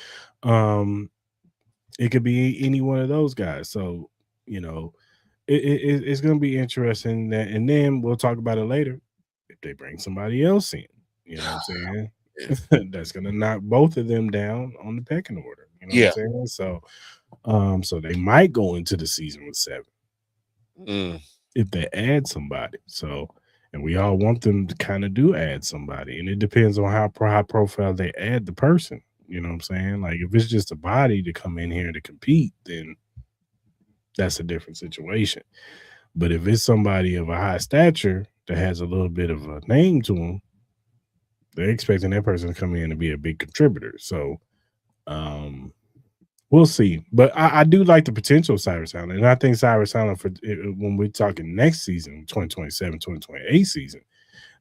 it could be any one of those guys. So it's going to be interesting. And then we'll talk about it later. If they bring somebody else in, you know what I'm saying? That's going to knock both of them down on the pecking order. You know what I'm saying? So they might go into the season with 7 if they add somebody. So, and we all want them to kind of add somebody, and it depends on how high profile they add the person. You know what I'm saying? Like if it's just a body to come in here to compete, then that's a different situation. But if it's somebody of a high stature that has a little bit of a name to them, they're expecting that person to come in and be a big contributor. So we'll see. But I do like the potential of Cyrus Allen. And I think Cyrus Allen, when we're talking next season, 2027, 2028 season,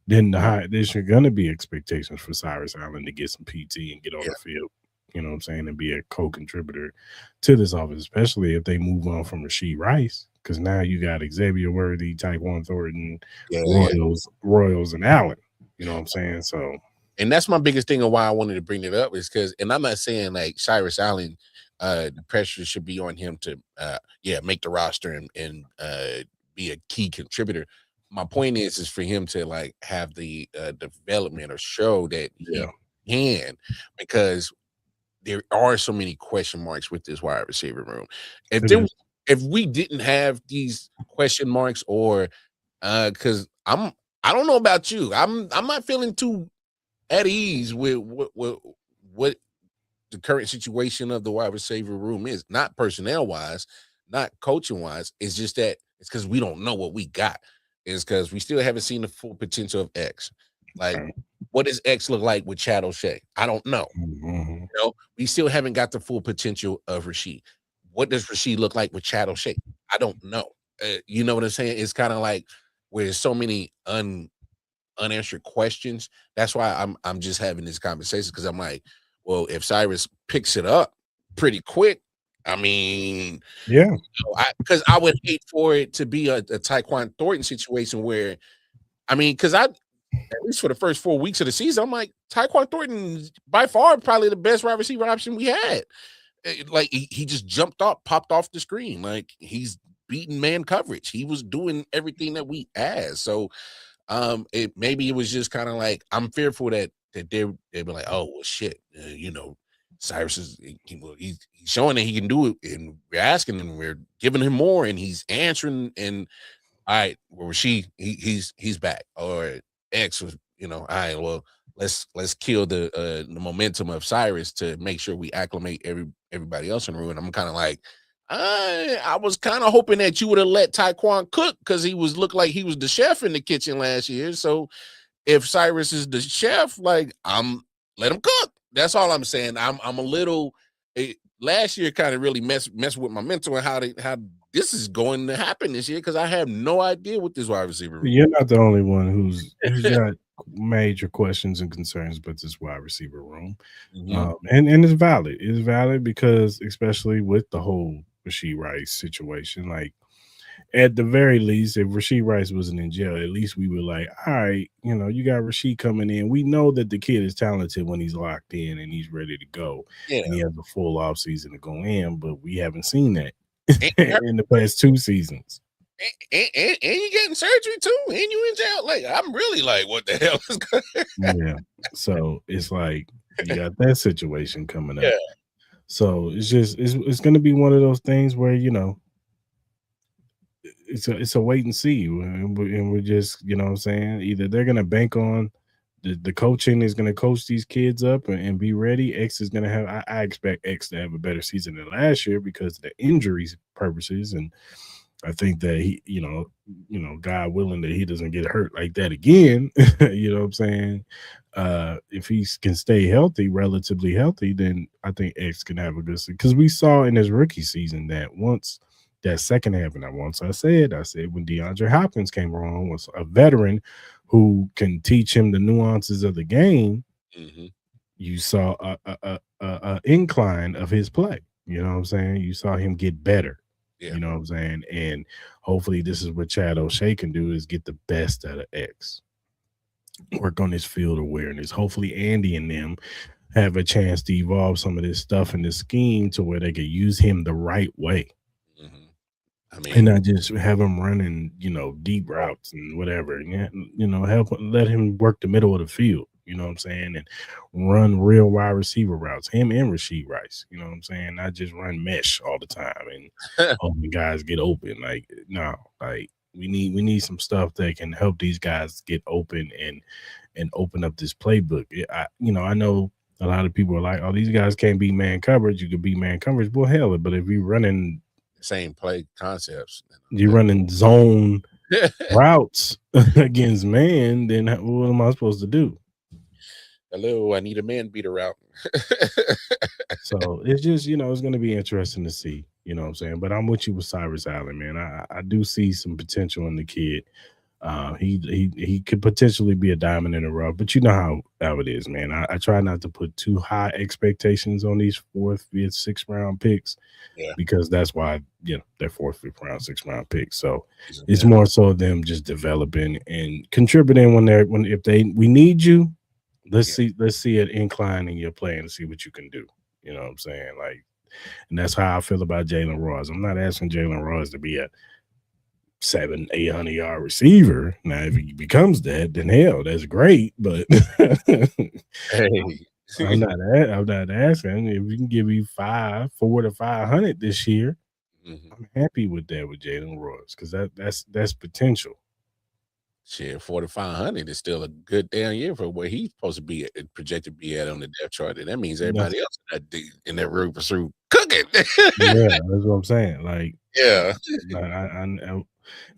then there's going to be expectations for Cyrus Allen to get some PT and get on the field. You know what I'm saying? And be a co-contributor to this offense, especially if they move on from Rashee Rice. Because now you got Xavier Worthy, Tyquan Thornton, Royals, and Allen. You know what I'm saying? So, and that's my biggest thing of why I wanted to bring it up is because, and I'm not saying like Cyrus Allen, the pressure should be on him to, make the roster and be a key contributor. My point is for him to like have the development or show that he can, because there are so many question marks with this wide receiver room. If we didn't have these question marks, or because I don't know about you, I'm not feeling too at ease with what the current situation of the wide receiver room is, not personnel wise, not coaching wise. It's just that it's because we don't know what we got. It's because we still haven't seen the full potential of X. Like, what does X look like with Chad O'Shea? I don't know. Mm-hmm. We still haven't got the full potential of Rashee. What does Rashee look like with Chad O'Shea? I don't know. You know what I'm saying? It's kind of like where there's so many unanswered questions. That's why I'm just having this conversation, because I'm like, well, if Cyrus picks it up pretty quick, I mean, because I would hate for it to be a Tyquan Thornton situation where, I mean, because at least for the first 4 weeks of the season, I'm like, Tyquan Thornton by far probably the best wide receiver option we had. Like he just popped off the screen. Like he's beating man coverage. He was doing everything that we asked. So maybe it was just kind of like, I'm fearful that they'd be like, oh well, shit, Cyrus is he's showing that he can do it, and we're asking him, we're giving him more, and he's answering. And all right, well, he's back, or X was, all right, well, let's kill the momentum of Cyrus to make sure we acclimate everybody else in the room. And I'm kind of like, I was kind of hoping that you would have let Tyquan cook, because he looked like he was the chef in the kitchen last year. So if Cyrus is the chef, like let him cook. That's all I'm saying. I'm a little. Last year kind of really messed with my mental and how this is going to happen this year, because I have no idea what this wide receiver is. You're not the only one who's got major questions and concerns about this wide receiver room. Mhm. And it's valid. It's valid because especially with the whole Rashee Rice situation, like at the very least, if Rashee Rice wasn't in jail, at least we were like, all right, you got Rashee coming in. We know that the kid is talented when he's locked in and he's ready to go, Yeah. and he has a full off season to go in, but we haven't seen that And, in the past 2 seasons. and you getting surgery too, and you in jail. Like, I'm really like, what the hell is going on? Yeah. So it's like you got that situation coming up. Yeah. So it's going to be one of those things where it's a wait and see, and we're just what I'm saying, either they're going to bank on the coaching is going to coach these kids up and be ready. X is going to have. I expect X to have a better season than last year because of the injuries purposes, and I think that he, God willing that he doesn't get hurt like that again. You know what I'm saying? If he can stay healthy, relatively healthy, then I think X can have a good season. Because we saw in his rookie season that once that second half, and I said when DeAndre Hopkins came along, was a veteran who can teach him the nuances of the game. Mm-hmm. You saw a incline of his play. You know what I'm saying? You saw him get better. Yeah. You know what I'm saying? And hopefully this is what Chad O'Shea can do, is get the best out of X. Work on his field awareness. Hopefully Andy and them have a chance to evolve some of this stuff in the scheme to where they could use him the right way. Mm-hmm. I mean, and not just have him running, deep routes and whatever. And, let him work the middle of the field. You know what I'm saying? And run real wide receiver routes. Him and Rashee Rice. You know what I'm saying? Not just run mesh all the time and hoping guys get open. Like, no, like we need some stuff that can help these guys get open and open up this playbook. I know a lot of people are like, oh, these guys can't be man coverage. You could be man coverage. Well, hell, but if you're running same play concepts, you're running zone routes against man, then what am I supposed to do? Hello, I need a man beater route. So it's just, it's going to be interesting to see, you know what I'm saying? But I'm with you with Cyrus Allen, man. I do see some potential in the kid. He could potentially be a diamond in the rough, but you know how it is, man. I try not to put too high expectations on these 4th, 5th, 6th round picks, because that's why they're 4th, 5th round, 6th round picks. So it's more so them just developing and contributing we need you. Let's see an incline in your play and see what you can do. You know what I'm saying? Like, and that's how I feel about Jalen Ross. I'm not asking Jalen Ross to be a 700-800 yard receiver. Now, if he becomes that, then hell, that's great. But I'm not asking. If you can give me 400 to 500 this year, I'm happy with that with Jalen Ross, because that's potential. Shit, 4,500 is still a good damn year for where he's supposed to be projected to be at on the depth chart. And that means everybody else in that room pursuit cooking. Yeah, that's what I'm saying. Like, yeah,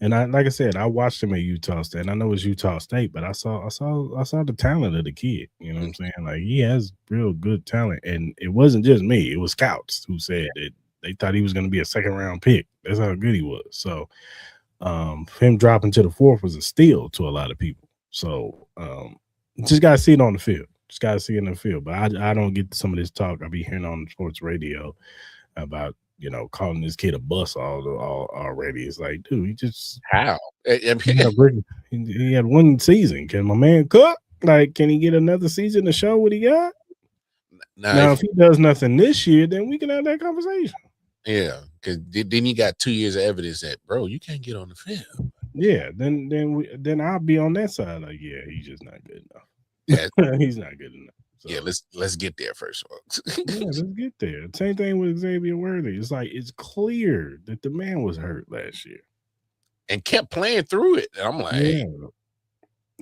and like I said, I watched him at Utah State. And I know it's Utah State, but I saw the talent of the kid. You know what I'm saying? Like, he has real good talent, and it wasn't just me; it was scouts who said that they thought he was going to be a 2nd round pick. That's how good he was. So. Him dropping to the 4th was a steal to a lot of people. So just gotta see it on the field. Just gotta see it in the field. But I don't get some of this talk I be hearing on sports radio about calling this kid a bust already. It's like, dude, he just how he had 1 season. Can my man cook? Like, can he get another season to show what he got? Now if he does nothing this year, then we can have that conversation. Yeah, because then you got 2 years of evidence that, bro, you can't get on the field. Yeah, then I'll be on that side. Like, yeah, he's just not good enough. Yeah, he's not good enough. So, yeah, let's get there first, folks. Yeah, let's get there. Same thing with Xavier Worthy. It's like, it's clear that the man was hurt last year and kept playing through it. And I'm like,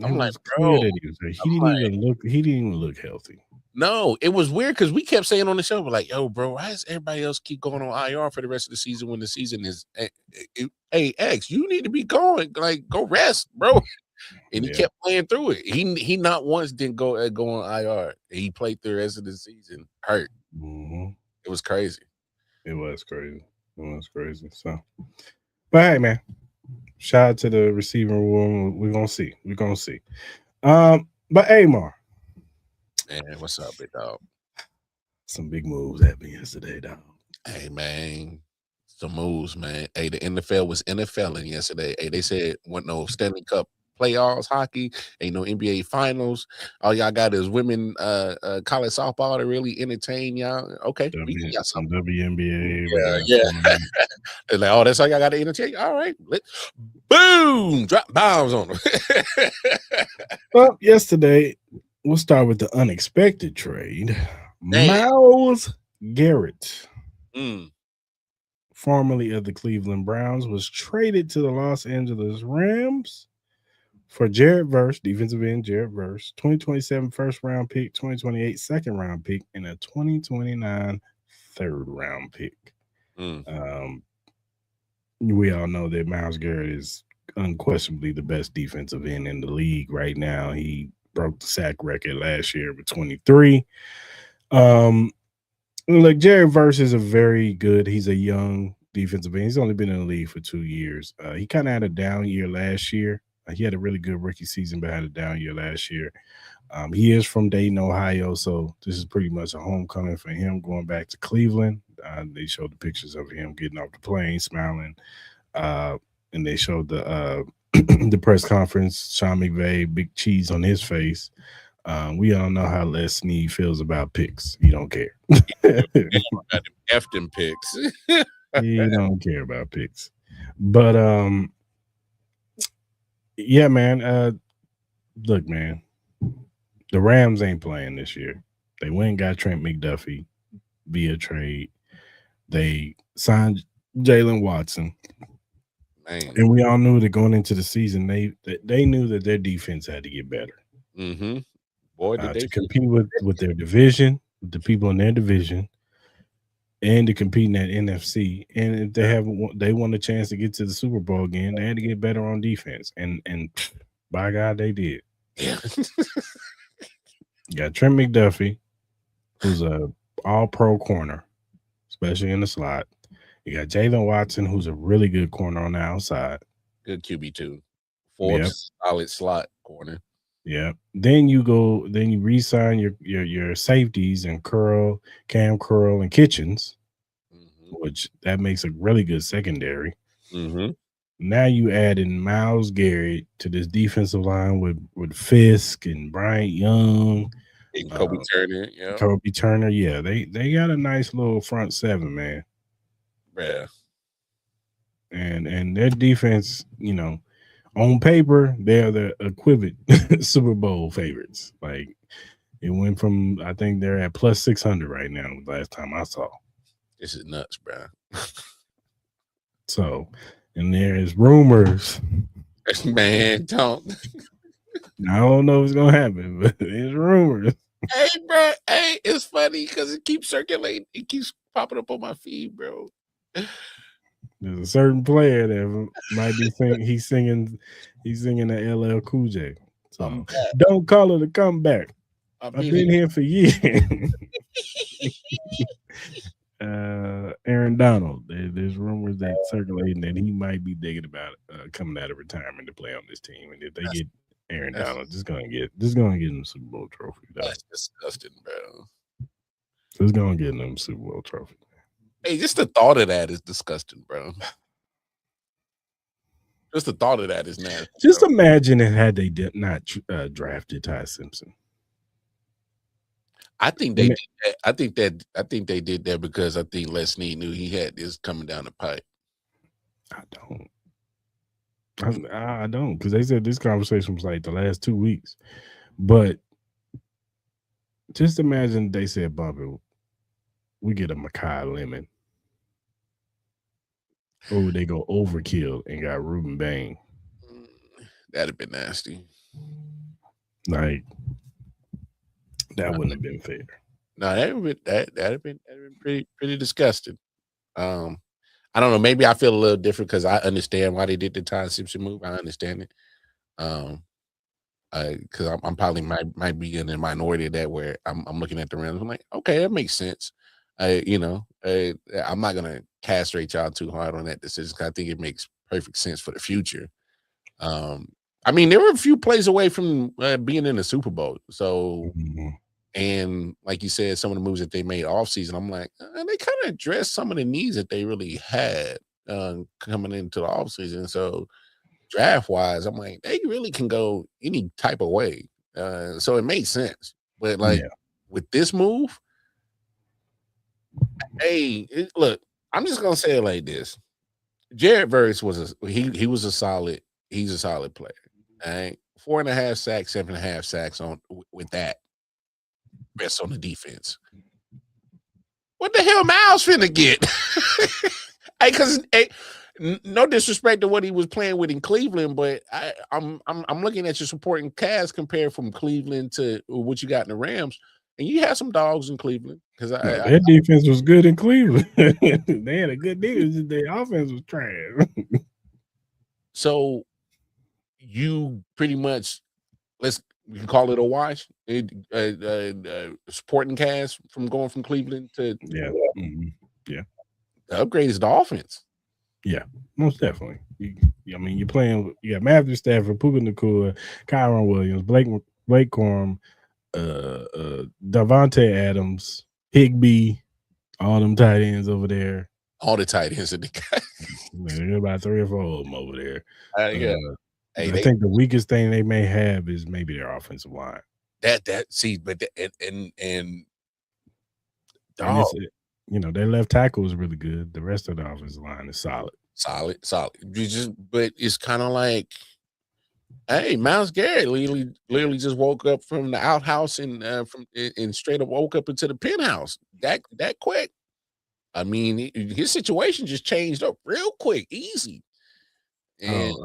I'm like, bro, he didn't even look healthy. No, it was weird because we kept saying on the show, we're like, yo, bro, why does everybody else keep going on IR for the rest of the season when the season is, hey, X, you need to be going, like, go rest, bro. And he kept playing through it. He not once didn't go on IR. He played through the rest of the season hurt. Mm-hmm. It was crazy. It was crazy. So, but hey, man, shout out to the receiving room. We're gonna see. But Amar, Man, what's up, big dog? some big moves happened yesterday, dog. Hey, man, some moves, man. Hey, the NFL was NFLing yesterday. Hey, they said wasn't no Stanley Cup playoffs, hockey, ain't no NBA finals. All y'all got is women college softball to really entertain y'all. Okay, we got Some something. WNBA. Yeah. They're like, oh, that's all y'all got to entertain. All right, boom, drop bombs on them. Well, yesterday, we'll start with the unexpected trade. Damn. Myles Garrett, Mm. formerly of the Cleveland Browns, was traded to the Los Angeles Rams for Jared Verse, defensive end Jared Verse, 2027 first round pick, 2028 second round pick, and a 2029 third round pick. We all know that Myles Garrett is unquestionably the best defensive end in the league right now. He broke the sack record last year with 23. Look, Jared Verse is he's a young defensive end. He's only been in the league for 2 years. He kind of had a down year last year. He had a really good rookie season, but had a down year last year. He is from Dayton, Ohio, so this is pretty much a homecoming for him going back to Cleveland. They showed the pictures of him getting off the plane, smiling, and they showed the the press conference. Sean McVay, big cheese on his face. We all know how Les Snead feels about picks. He don't care. Effed them picks. He don't care about picks. But yeah, man. Look, man. The Rams ain't playing this year. They went and got Trent McDuffie via trade. They signed Jalen Watson. Man. And we all knew that going into the season, they knew that their defense had to get better. Mm-hmm. Boy, did they to compete with their division, with the people in their division, and to compete in that NFC. And if they want a chance to get to the Super Bowl again, they had to get better on defense. And by God, they did. Yeah. You got Trent McDuffie, who's a all-pro corner, especially in the slot. You got Jalen Watson, who's a really good corner on the outside. Good QB2. Forbes, solid slot corner. Yeah. Then you re-sign your safeties and Cam Curl, and Kitchens, which that makes a really good secondary. Mm-hmm. Now you add in Myles Garrett to this defensive line with Fisk and Bryant Young. And Kobe Turner, yeah. Kobe Turner, yeah. They got a nice little front seven, man. Yeah. And their defense, on paper, they're the equivalent Super Bowl favorites. Like, it went from, I think they're at plus 600 right now, last time I saw. This is nuts, bro. So, and there's rumors. Man, don't. I don't know what's going to happen, but there's rumors. Hey, bro. Hey, it's funny because it keeps circulating. It keeps popping up on my feed, bro. There's a certain player that might be singing. He's singing the LL Cool J. So don't call it a comeback. I've been here for years. Aaron Donald. There's rumors that circulating that he might be thinking about coming out of retirement to play on this team. And if they get Aaron Donald, just gonna get him a Super Bowl trophy. That's disgusting, bro. Just gonna get him a Super Bowl trophy. Hey, just the thought of that is disgusting, bro. Just the thought of that is nasty. Just imagine it had they did not drafted Ty Simpson. I think they did that. I think they did that because I think Les Snead knew he had this coming down the pipe. I don't, because they said this conversation was like the last 2 weeks. But just imagine they said, Bobby, we get a Makai Lemon. Or would they go overkill and got Ruben Bain? That'd have been nasty. Like, that wouldn't have been fair. No, that'd have been pretty disgusting. I don't know. Maybe I feel a little different because I understand why they did the Ty Simpson move. I understand it. Because I'm probably might be in the minority of that where I'm looking at the Rams. I'm like, okay, that makes sense. I'm not gonna castrate y'all too hard on that decision because I think it makes perfect sense for the future. I mean, they were a few plays away from being in the Super Bowl. So, and like you said, some of the moves that they made off season, I'm like, they kind of addressed some of the needs that they really had coming into the off season. So, draft wise, I'm like, they really can go any type of way. So it made sense. But like with this move, look, I'm just gonna say it like this: Jared Verse was he's a solid player. All right, 4.5 sacks, 7.5 sacks with that. Rest on the defense. What the hell Miles finna get? Because no disrespect to what he was playing with in Cleveland, but I'm looking at your supporting cast compared from Cleveland to what you got in the Rams, and you had some dogs in Cleveland because their defense was good in Cleveland. They had a good defense. Their offense was trash. So you pretty much we can call it a wash. Supporting cast from going from Cleveland to the upgrade is the offense. Yeah, most definitely. You're playing. You got Matthew Stafford, Puka Nacua, Kyron Williams, Blake Corum, Davante Adams, Higbee, all them tight ends over there. All the tight ends that they got. There are about 3 or 4 of them over there. I think the weakest thing they may have is maybe their offensive line. Their left tackle is really good. The rest of the offensive line is solid. But it's kind of like, hey, Myles Garrett literally just woke up from the outhouse and straight up woke up into the penthouse that quick. I mean, his situation just changed up real quick, easy. And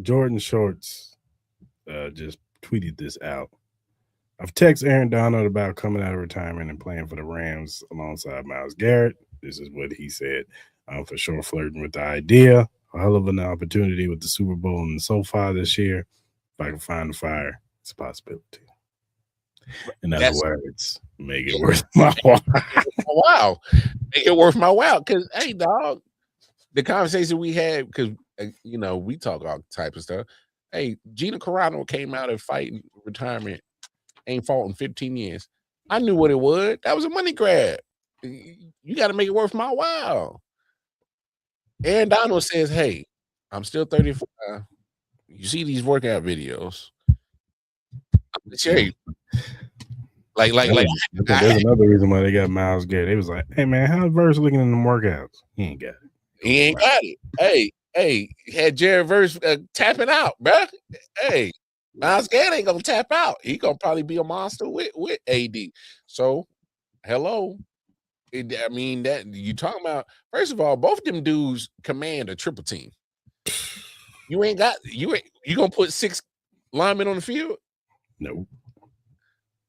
Jordan Shorts just tweeted this out. I've texted Aaron Donald about coming out of retirement and playing for the Rams alongside Myles Garrett. This is what he said. I'm for sure flirting with the idea. A hell of an opportunity with the Super Bowl and so far this year. If I can find the fire, it's a possibility. In other words, make it worth my while. Wow. Make it worth my while. Because, hey, dog, the conversation we had, because, we talk all type of stuff. Hey, Gina Carano came out and fighting retirement. Ain't fought in 15 years. I knew what it was. That was a money grab. You got to make it worth my while. Aaron Donald says, hey, I'm still 35. You see these workout videos. There's another reason why they got Myles Garrett. They was like, hey, man, how's Verse looking in them workouts? He ain't got it. Hey, had Jared Verse tapping out, bro. Hey, Myles Garrett ain't gonna tap out. He gonna probably be a monster with AD. So, hello. That you talking about? First of all, both them dudes command a triple team. You gonna put 6 linemen on the field? No.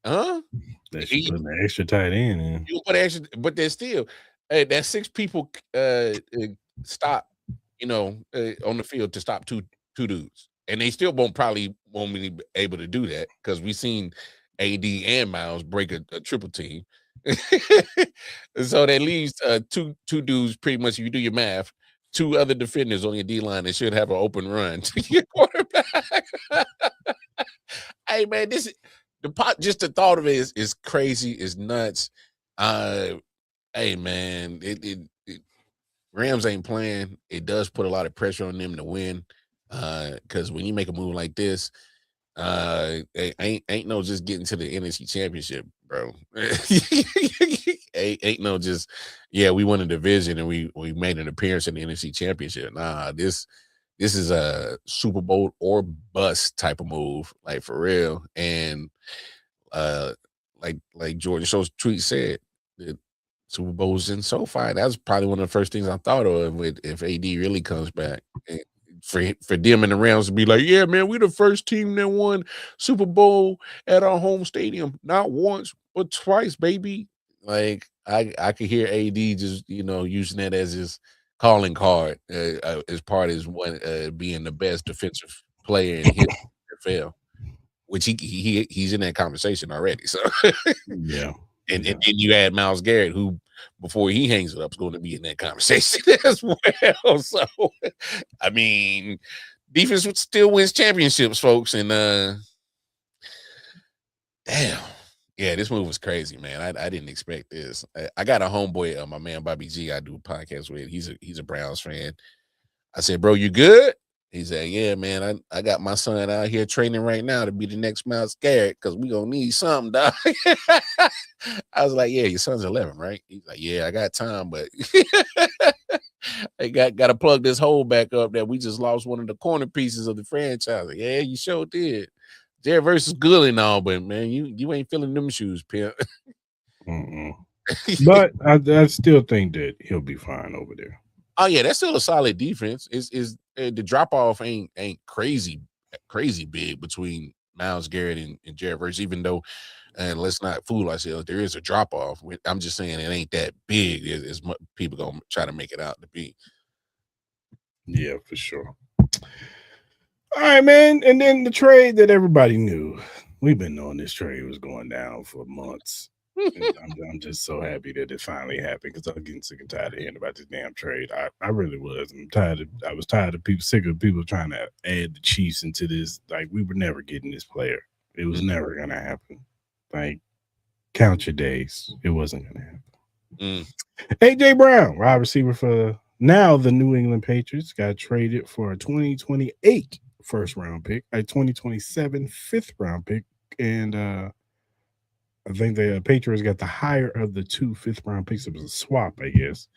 Huh? They should put an extra tight end in. You put extra, but there's still that 6 people stop. On the field to stop two dudes. And they still won't be able to do that because we've seen AD and Miles break a triple team. So that leaves two dudes pretty much, if you do your math, 2 other defenders on your D-line that should have an open run to your quarterback. Hey, man, just the thought of it is crazy, is nuts. Hey, man, Rams ain't playing. It does put a lot of pressure on them to win. Because when you make a move like this, ain't no just getting to the NFC Championship, bro. ain't no just, we won a division and we made an appearance in the NFC Championship. Nah, this is a Super Bowl or bust type of move, like for real. And like Jordan Show's tweet said, the Super Bowl's in SoFi. That was probably one of the first things I thought of if AD really comes back. And for them and the Rams to be like, yeah, man, we're the first team that won Super Bowl at our home stadium, not once but twice, baby. Like I could hear AD just using that as his calling card as part of his being the best defensive player in his NFL, which he's in that conversation already. So yeah. And then you add Myles Garrett, who before he hangs it up is going to be in that conversation as well. So, I mean, defense still wins championships, folks. And damn, yeah, this move was crazy, man. I didn't expect this. I got a homeboy, my man Bobby G. I do a podcast with. He's a Browns fan. I said, bro, you good? He said, yeah, man, I got my son out here training right now to be the next Myles Garrett because we going to need something, dog. I was like, yeah, your son's 11, right? He's like, yeah, I got time, but I got to plug this hole back up that we just lost one of the corner pieces of the franchise. Like, yeah, you sure did. Jared versus good and all, but, man, you ain't filling them shoes, pimp. But I still think that he'll be fine over there. Oh yeah, that's still a solid defense. Is the drop off ain't crazy big between Myles Garrett and Jared Verse, even though, and let's not fool ourselves, there is a drop off. I'm just saying it ain't that big as people gonna try to make it out to be. Yeah, for sure. All right, man. And then the trade that everybody knew. We've been knowing this trade was going down for months. I'm just so happy that it finally happened because I'm getting sick and tired of hearing about this damn trade. I really was. I was tired of people, sick of people trying to add the Chiefs into this. Like, we were never getting this player. It was never gonna happen. Like, count your days. It wasn't gonna happen. AJ Brown, wide receiver for now the New England Patriots, got traded for a 2028 first round pick, a 2027 fifth round pick, and I think the Patriots got the higher of the 2 fifth-round picks. It was a swap, I guess.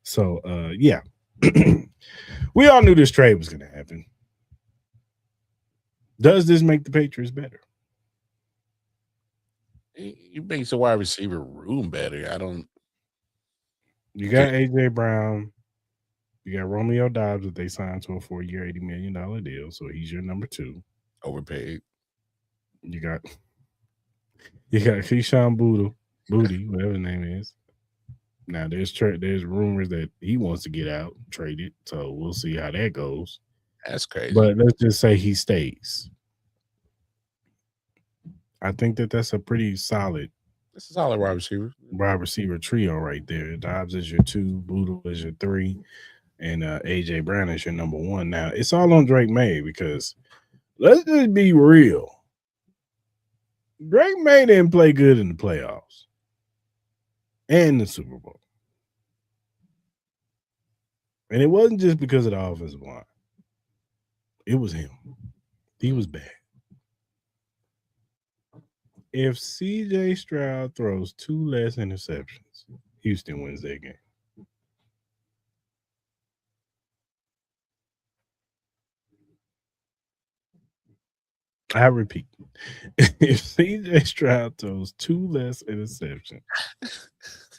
So, yeah. We all knew this trade was going to happen. Does this make the Patriots better? You makes the wide receiver room better. I don't. You got A.J. Brown. You got Romeo Doubs that they signed to a 4-year, $80 million deal. So he's your number 2. Overpaid. You got Keyshawn Booty, whatever his name is. Now there's rumors that he wants to get out, traded. So we'll see how that goes. That's crazy. But let's just say he stays. I think that's a pretty solid. That's a solid wide receiver trio right there. Dobbs is your 2, Bootle is your 3, and AJ Brown is your number 1. Now it's all on Drake May because let's just be real. Drake May didn't play good in the playoffs and the Super Bowl. And it wasn't just because of the offensive line. It was him. He was bad. If CJ Stroud throws 2 less interceptions, Houston wins that game. I repeat, if CJ Stroud throws 2 less interceptions,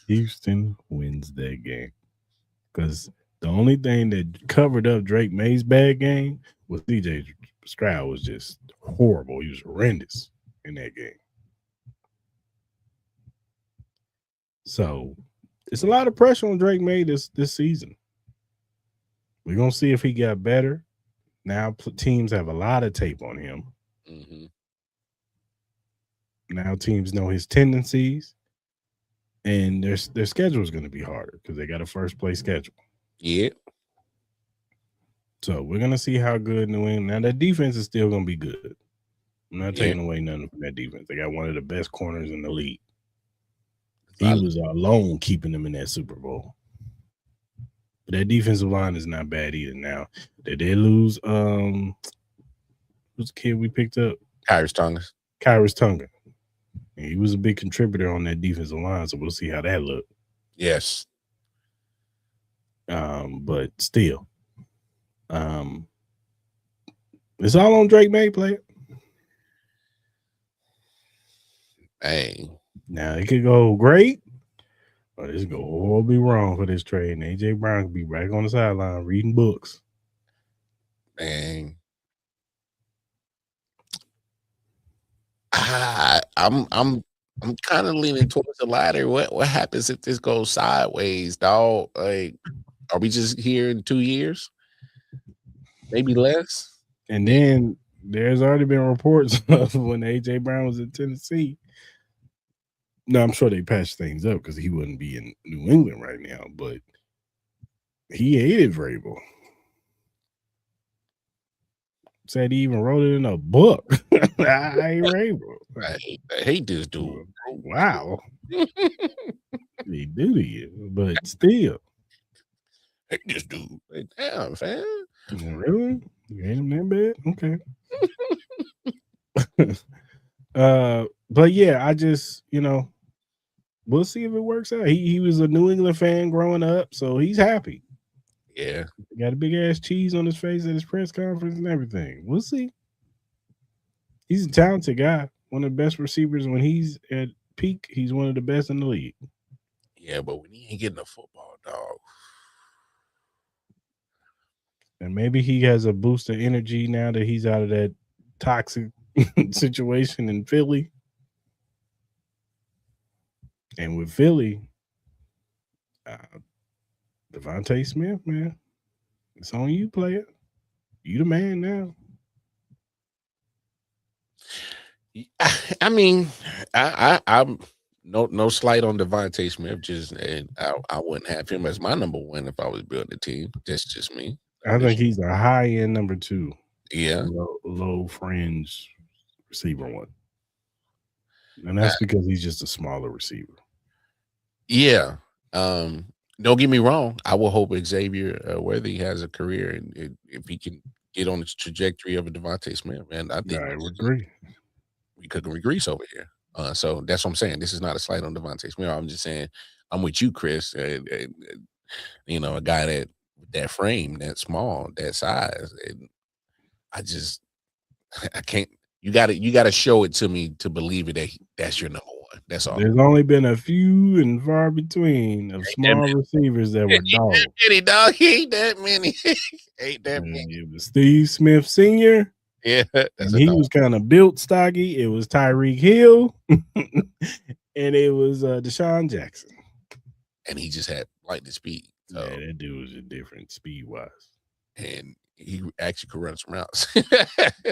Houston wins that game. Because the only thing that covered up Drake May's bad game was CJ Stroud was just horrible. He was horrendous in that game. So it's a lot of pressure on Drake May this season. We're going to see if he got better. Now teams have a lot of tape on him. Mm-hmm. Now teams know his tendencies, and their schedule is going to be harder because they got a first place schedule. Yeah. So we're going to see how good New England. Now that defense is still going to be good. I'm not taking away nothing from that defense. They got one of the best corners in the league. He was alone keeping them in that Super Bowl. But that defensive line is not bad either. Now they did lose. Who's the kid we picked up? Cyrus Allen. And he was a big contributor on that defensive line, so we'll see how that looked. Yes. But still, it's all on Drake May, player. Hey. Now it could go great, or this could all be wrong for this trade. And AJ Brown could be back on the sideline reading books. Dang. I'm kind of leaning towards the latter. What happens if this goes sideways, dog? Like, are we just here in 2 years? Maybe less. And then there's already been reports of when AJ Brown was in Tennessee. No, I'm sure they patched things up because he wouldn't be in New England right now, but he hated Vrabel. Said he even wrote it in a book. I hate Vrabel. I hate this dude. Wow. He do to you, but still. I hate this dude. Like, damn, fam. Really? You hate him that bad? Okay. But yeah, I just, we'll see if it works out. He was a New England fan growing up, so he's happy. Yeah. He got a big ass cheese on his face at his press conference and everything. We'll see. He's a talented guy. One of the best receivers when he's at peak. He's one of the best in the league. Yeah, but when he ain't getting the football, dog. And maybe he has a boost of energy now that he's out of that toxic situation in Philly. And with Philly, Devontae Smith, man, it's on you, player. You the man now. I mean, I'm no slight on Devontae Smith. I wouldn't have him as my number one if I was building a team. That's just me. I think he's a high end number 2. Yeah, low fringe receiver one, and that's because he's just a smaller receiver. Yeah. Don't get me wrong. I will hope Xavier Worthy has a career, and if he can get on the trajectory of a Devontae Smith, man, I think I would agree. We cooking with grease over here. So that's what I'm saying. This is not a slight on Devontae Smith. I'm just saying I'm with you, Cris. A guy that frame, that small, that size. And I can't. You gotta show it to me to believe it. That's your number one. That's all. There's only been a few and far between of small receivers that were dogs. Dog. He ain't that many. Ain't that many. It was Steve Smith Sr. Yeah, and he was kind of built stocky. It was Tyreek Hill, and it was Deshaun Jackson. And he just had lightning speed. So. Yeah, that dude was a different speed wise. And he actually could run some routes.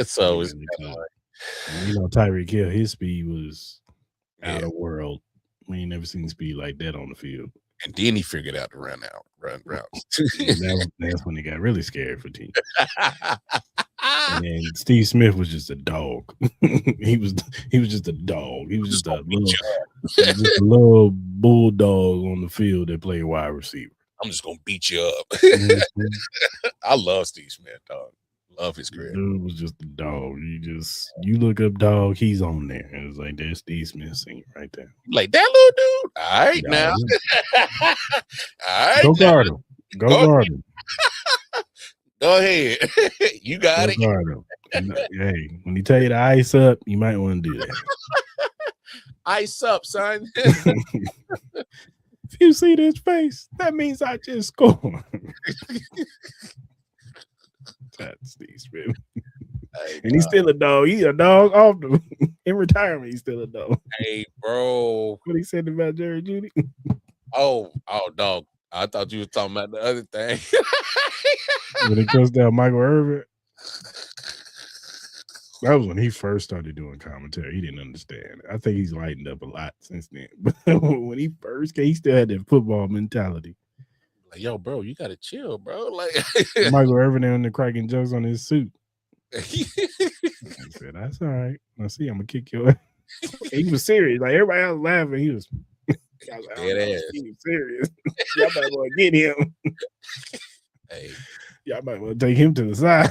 So it's kind of like, Tyreek Hill, his speed was out of world. We ain't never seen speed like that on the field. And then he figured out to run routes. That's when he got really scared for teams. And then Steve Smith was just a dog. he was just a dog. He was just a little bulldog on the field that played wide receiver. I'm just gonna beat you up. I love Steve Smith, dog. Love his career. Dude was just a dog. You look up dog, he's on there. And it's like there's Steve Smith singing right there. Like that little dude. All right now. All right. Go guard him. Go guard him. Go ahead. You got it. Hey, when he tell you to ice up, you might want to do that. Ice up, son. If you see this face, that means I just scored. That's Steve Smith. And he's still a dog. He's a dog off in retirement. He's still a dog. Hey, bro. What he said about Jerry Jeudy? Oh, dog. I thought you were talking about the other thing. When it comes down Michael Irvin, that was when he first started doing commentary. He didn't understand. I think he's lightened up a lot since then. But when he first came, he still had that football mentality. Like, yo, bro, you gotta chill, bro. Like Michael Irvin and the cracking jokes on his suit. He said, "That's all right. I see. I'm gonna kick your ass." He was serious. Like everybody else laughing. He was. I was like, he was serious. Y'all might want to get him. Hey, y'all might want to take him to the side.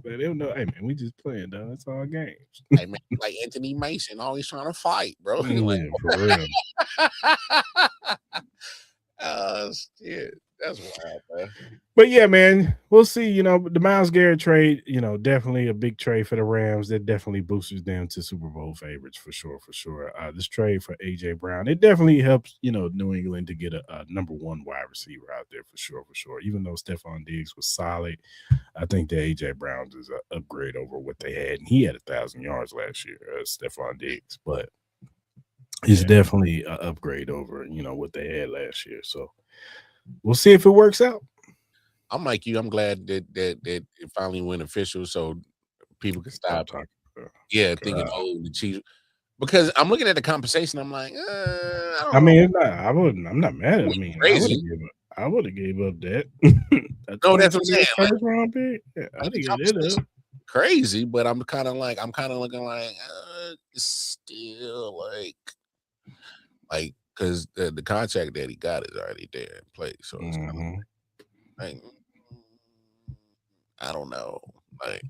But they'll know, hey man, we just playing, dog. It's all games. Hey man, like Anthony Mason, always trying to fight, bro. Like, for real. Oh shit. That's wild, man. But yeah, man, we'll see. The Myles Garrett trade, definitely a big trade for the Rams. That definitely boosts them to Super Bowl favorites for sure. This trade for AJ Brown, it definitely helps, New England to get a number one wide receiver out there for sure. Even though Stephon Diggs was solid, I think that AJ Brown is an upgrade over what they had. And he had 1,000 yards last year, Stephon Diggs, but it's definitely an upgrade over, what they had last year. So we'll see if it works out. I'm like you. I'm glad that it finally went official, so people can stop talking. Thinking, the Chiefs. Because I'm looking at the compensation, I'm like, I don't I know. mean, I'm not mad at it. I mean, Crazy. I would have gave up that. No, that's what I'm saying. First round pick. Yeah, I'd have gave it up. Crazy, but I'm kind of looking like it's still like because the contract that he got is already there in place, so it's kind of like I don't know, like.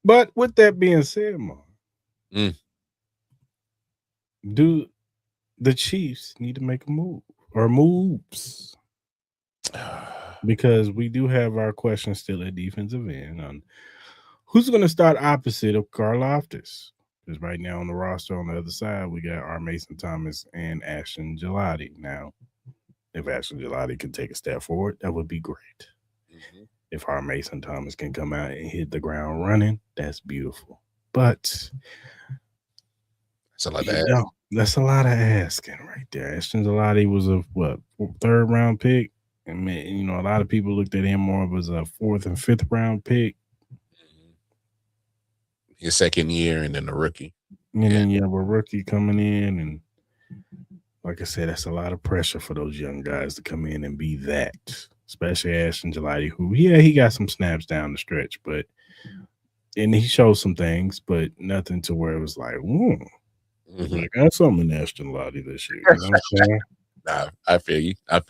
But with that being said, Mark, do the Chiefs need to make a move or moves? Because we do have our question still at defensive end on who's going to start opposite of Karlaftis. Because right now on the roster on the other side, we got our Mason Thomas and Ashton Gelati. Now, if Ashton Gelati can take a step forward, that would be great. If our Mason Thomas can come out and hit the ground running, that's beautiful. But that's a lot of asking. That's a lot of asking right there. Ashton Gelati was a third round pick. And a lot of people looked at him more as a fourth and fifth round pick. His second year, and then the rookie. And then you have a rookie coming in, and like I said, that's a lot of pressure for those young guys to come in and be that. Especially Ashton Gelati, who he got some snaps down the stretch, and he showed some things, but nothing to where it was like, I got something in Ashton Gelati this year. You know what I'm saying? Nah, I feel you. I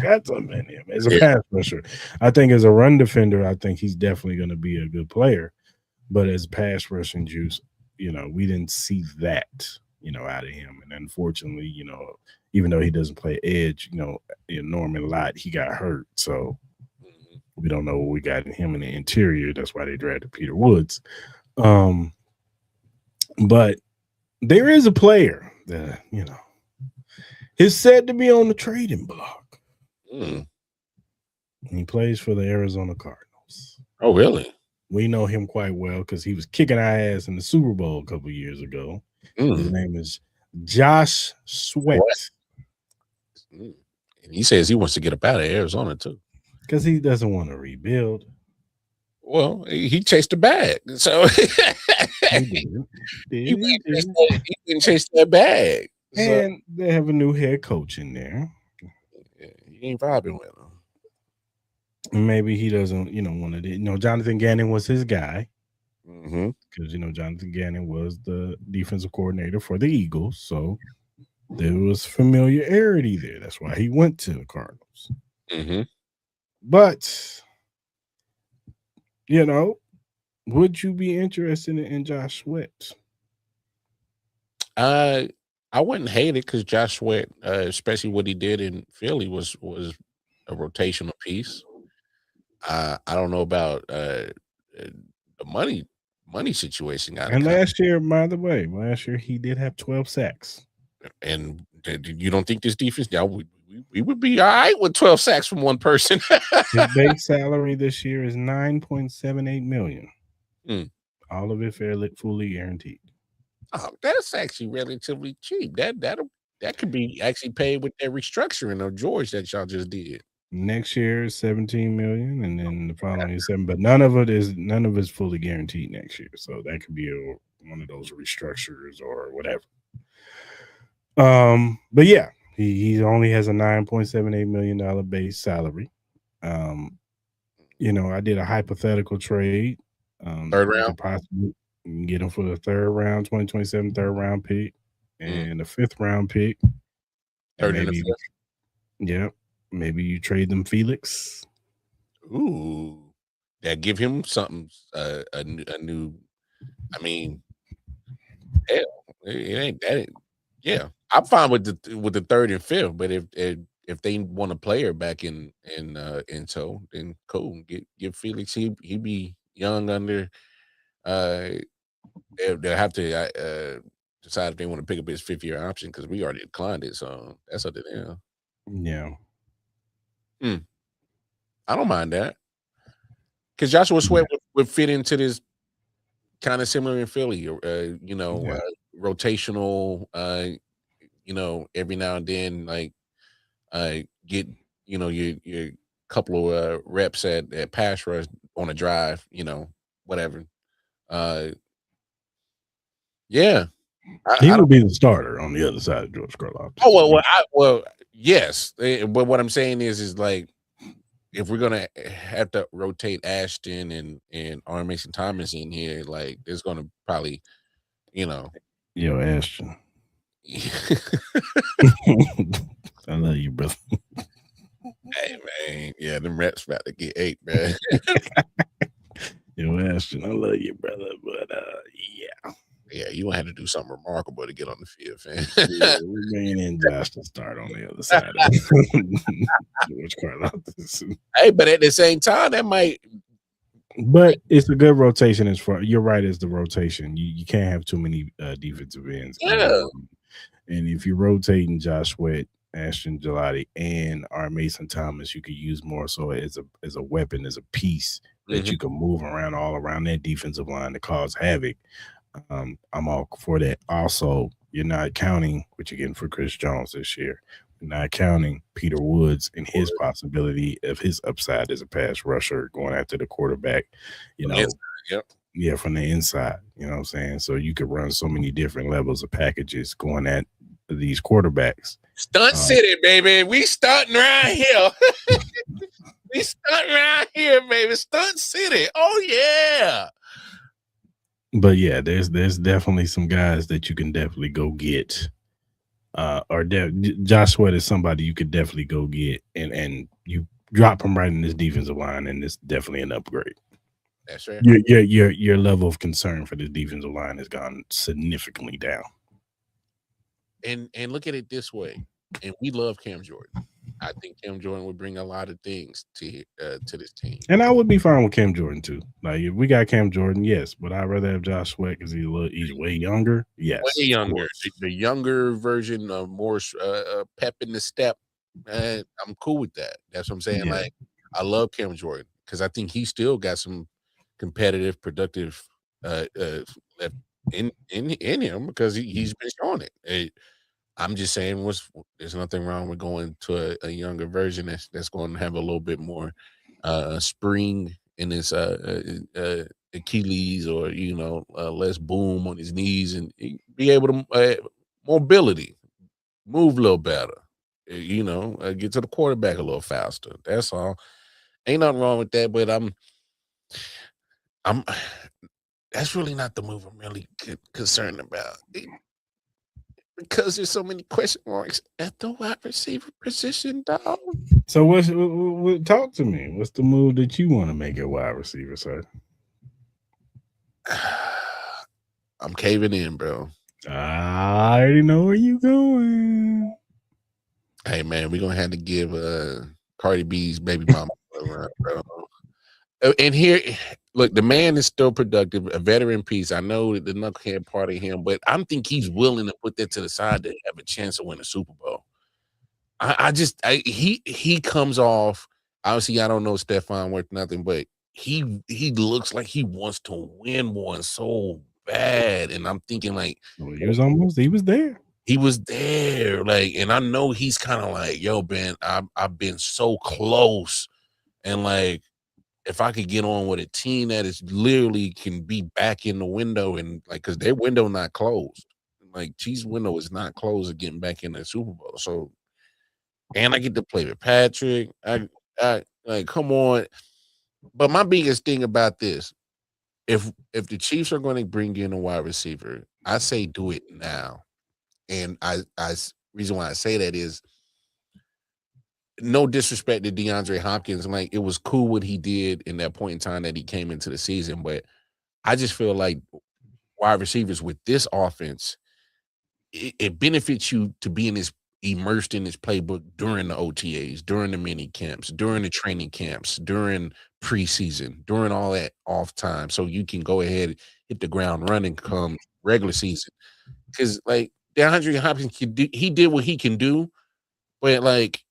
got something in him as a pass rusher. I think as a run defender, I think he's definitely going to be a good player. But as pass rushing juice, we didn't see that, out of him. And unfortunately, even though he doesn't play edge, Norman a lot, he got hurt. So we don't know what we got in him in the interior. That's why they drafted Peter Woods. But there is a player that, is said to be on the trading block. And he plays for the Arizona Cardinals. Oh, really? We know him quite well because he was kicking our ass in the Super Bowl a couple years ago. His name is Josh Sweat. And he says he wants to get up out of Arizona, too. Because he doesn't want to rebuild. Well, he chased the bag. So he didn't chase that bag. And they have a new head coach in there. Yeah, he ain't vibing with him. Maybe he doesn't, want to. Jonathan Gannon was his guy. Because, Jonathan Gannon was the defensive coordinator for the Eagles. So there was familiarity there. That's why he went to the Cardinals. But, would you be interested in Josh Sweat? I wouldn't hate it because Josh Sweat, especially what he did in Philly, was a rotational piece. I don't know about the money situation. Last year, by the way, he did have 12 sacks. And you don't think this defense? Yeah, we would be all right with 12 sacks from one person. His base salary this year is $9.78 million. All of it fully guaranteed. Oh, that's actually relatively cheap. That could be actually paid with that restructuring of George that y'all just did. Next year is $17 million, and then the following is $7 million. But none of it's fully guaranteed next year. So that could be one of those restructures or whatever. But yeah, he only has a $9.78 million base salary. I did a hypothetical trade. Third round, possibly get him for the third round, 2027 third round pick, and the fifth round pick. Third and fifth. Yeah, maybe you trade them Felix. Ooh, that give him something. A new. I mean, hell, it ain't that. Yeah, I'm fine with the third and fifth, but if they want a player back in so then cool. Get Felix. He be young under. They'll have to decide if they want to pick up his 5th-year option because we already declined it. So that's up to them. Yeah. I don't mind that because Joshua Sweat would fit into this kind of similar in Philly. Rotational. Every now and then, like get your couple of reps at pass rush on a drive. Whatever. Yeah. He would be the starter on the other side of George Karlaftis. Oh, yes. But what I'm saying is like, if we're gonna have to rotate Ashton and Arn Mason Thomas in here, like there's gonna probably, Yo, Ashton. I love you, brother. Hey man, yeah, them reps about to get 8, man. Yo, Ashton, I love you, brother, but yeah. Yeah, you gonna have to do something remarkable to get on the field, fam. Yeah, we're bringing in Josh to start on the other side of George Karlaftis. Hey, but at the same time, that might. But it's a good rotation as far. You're right, as the rotation. You can't have too many defensive ends. Yeah. And if you're rotating Josh Sweat, Ashton Gelati, and Arn Mason Thomas, you could use more so as a weapon, as a piece that you can move around all around that defensive line to cause havoc. I'm all for that. Also, you're not counting what you're getting for Chris Jones this year. You're not counting Peter Woods and his possibility of his upside as a pass rusher going after the quarterback, Yeah, from the inside. You know what I'm saying? So you could run so many different levels of packages going at these quarterbacks. Stunt City, baby. We starting right here. We starting right here, baby. Stunt City. Oh, yeah. But yeah, there's definitely some guys that you can definitely go get. Josh Sweat is somebody you could definitely go get, and you drop him right in this defensive line, and it's definitely an upgrade. That's right. Your level of concern for the defensive line has gone significantly down. And look at it this way, and we love Cam Jordan. I think Cam Jordan would bring a lot of things to this team. And I would be fine with Cam Jordan too. Like if we got Cam Jordan, yes, but I'd rather have Josh Sweat because he's way younger. Yes, way younger. The younger version of more pep in the step. I'm cool with that. That's what I'm saying. Yeah. Like I love Cam Jordan because I think he still got some competitive, productive in him because he's been showing it. I'm just saying, there's nothing wrong with going to a younger version that's going to have a little bit more spring in his Achilles, or less boom on his knees, and be able to mobility, move a little better, get to the quarterback a little faster. That's all. Ain't nothing wrong with that, but I'm. That's really not the move I'm really concerned about. Because there's so many question marks at the wide receiver position, dog. So what talk to me. What's the move that you want to make at wide receiver, sir? I'm caving in, bro. I already know where you going. Hey, man, we're going to have to give Cardi B's baby mama a run, bro. And here, look, the man is still productive, a veteran piece. I know that the knucklehead part of him, but I think he's willing to put that to the side to have a chance to win a Super Bowl. He comes off. Obviously, I don't know Stephon worth nothing, but he looks like he wants to win one so bad. And I'm thinking like, he was there. He was there, like, and I know he's kind of like, yo, Ben, I've been so close, and like, if I could get on with a team that is literally can be back in the window, and like, because their window not closed, like Chiefs' window is not closed of getting back in the Super Bowl. So, and I get to play with Patrick. I like, come on. But my biggest thing about this, if the Chiefs are going to bring in a wide receiver, I say do it now. And I reason why I say that is, no disrespect to DeAndre Hopkins, like it was cool what he did in that point in time that he came into the season, but I just feel like wide receivers with this offense, it benefits you to be immersed in this playbook during the OTAs, during the mini camps, during the training camps, during preseason, during all that off time, so you can go ahead, hit the ground running come regular season. Because like DeAndre Hopkins he did what he can do, but like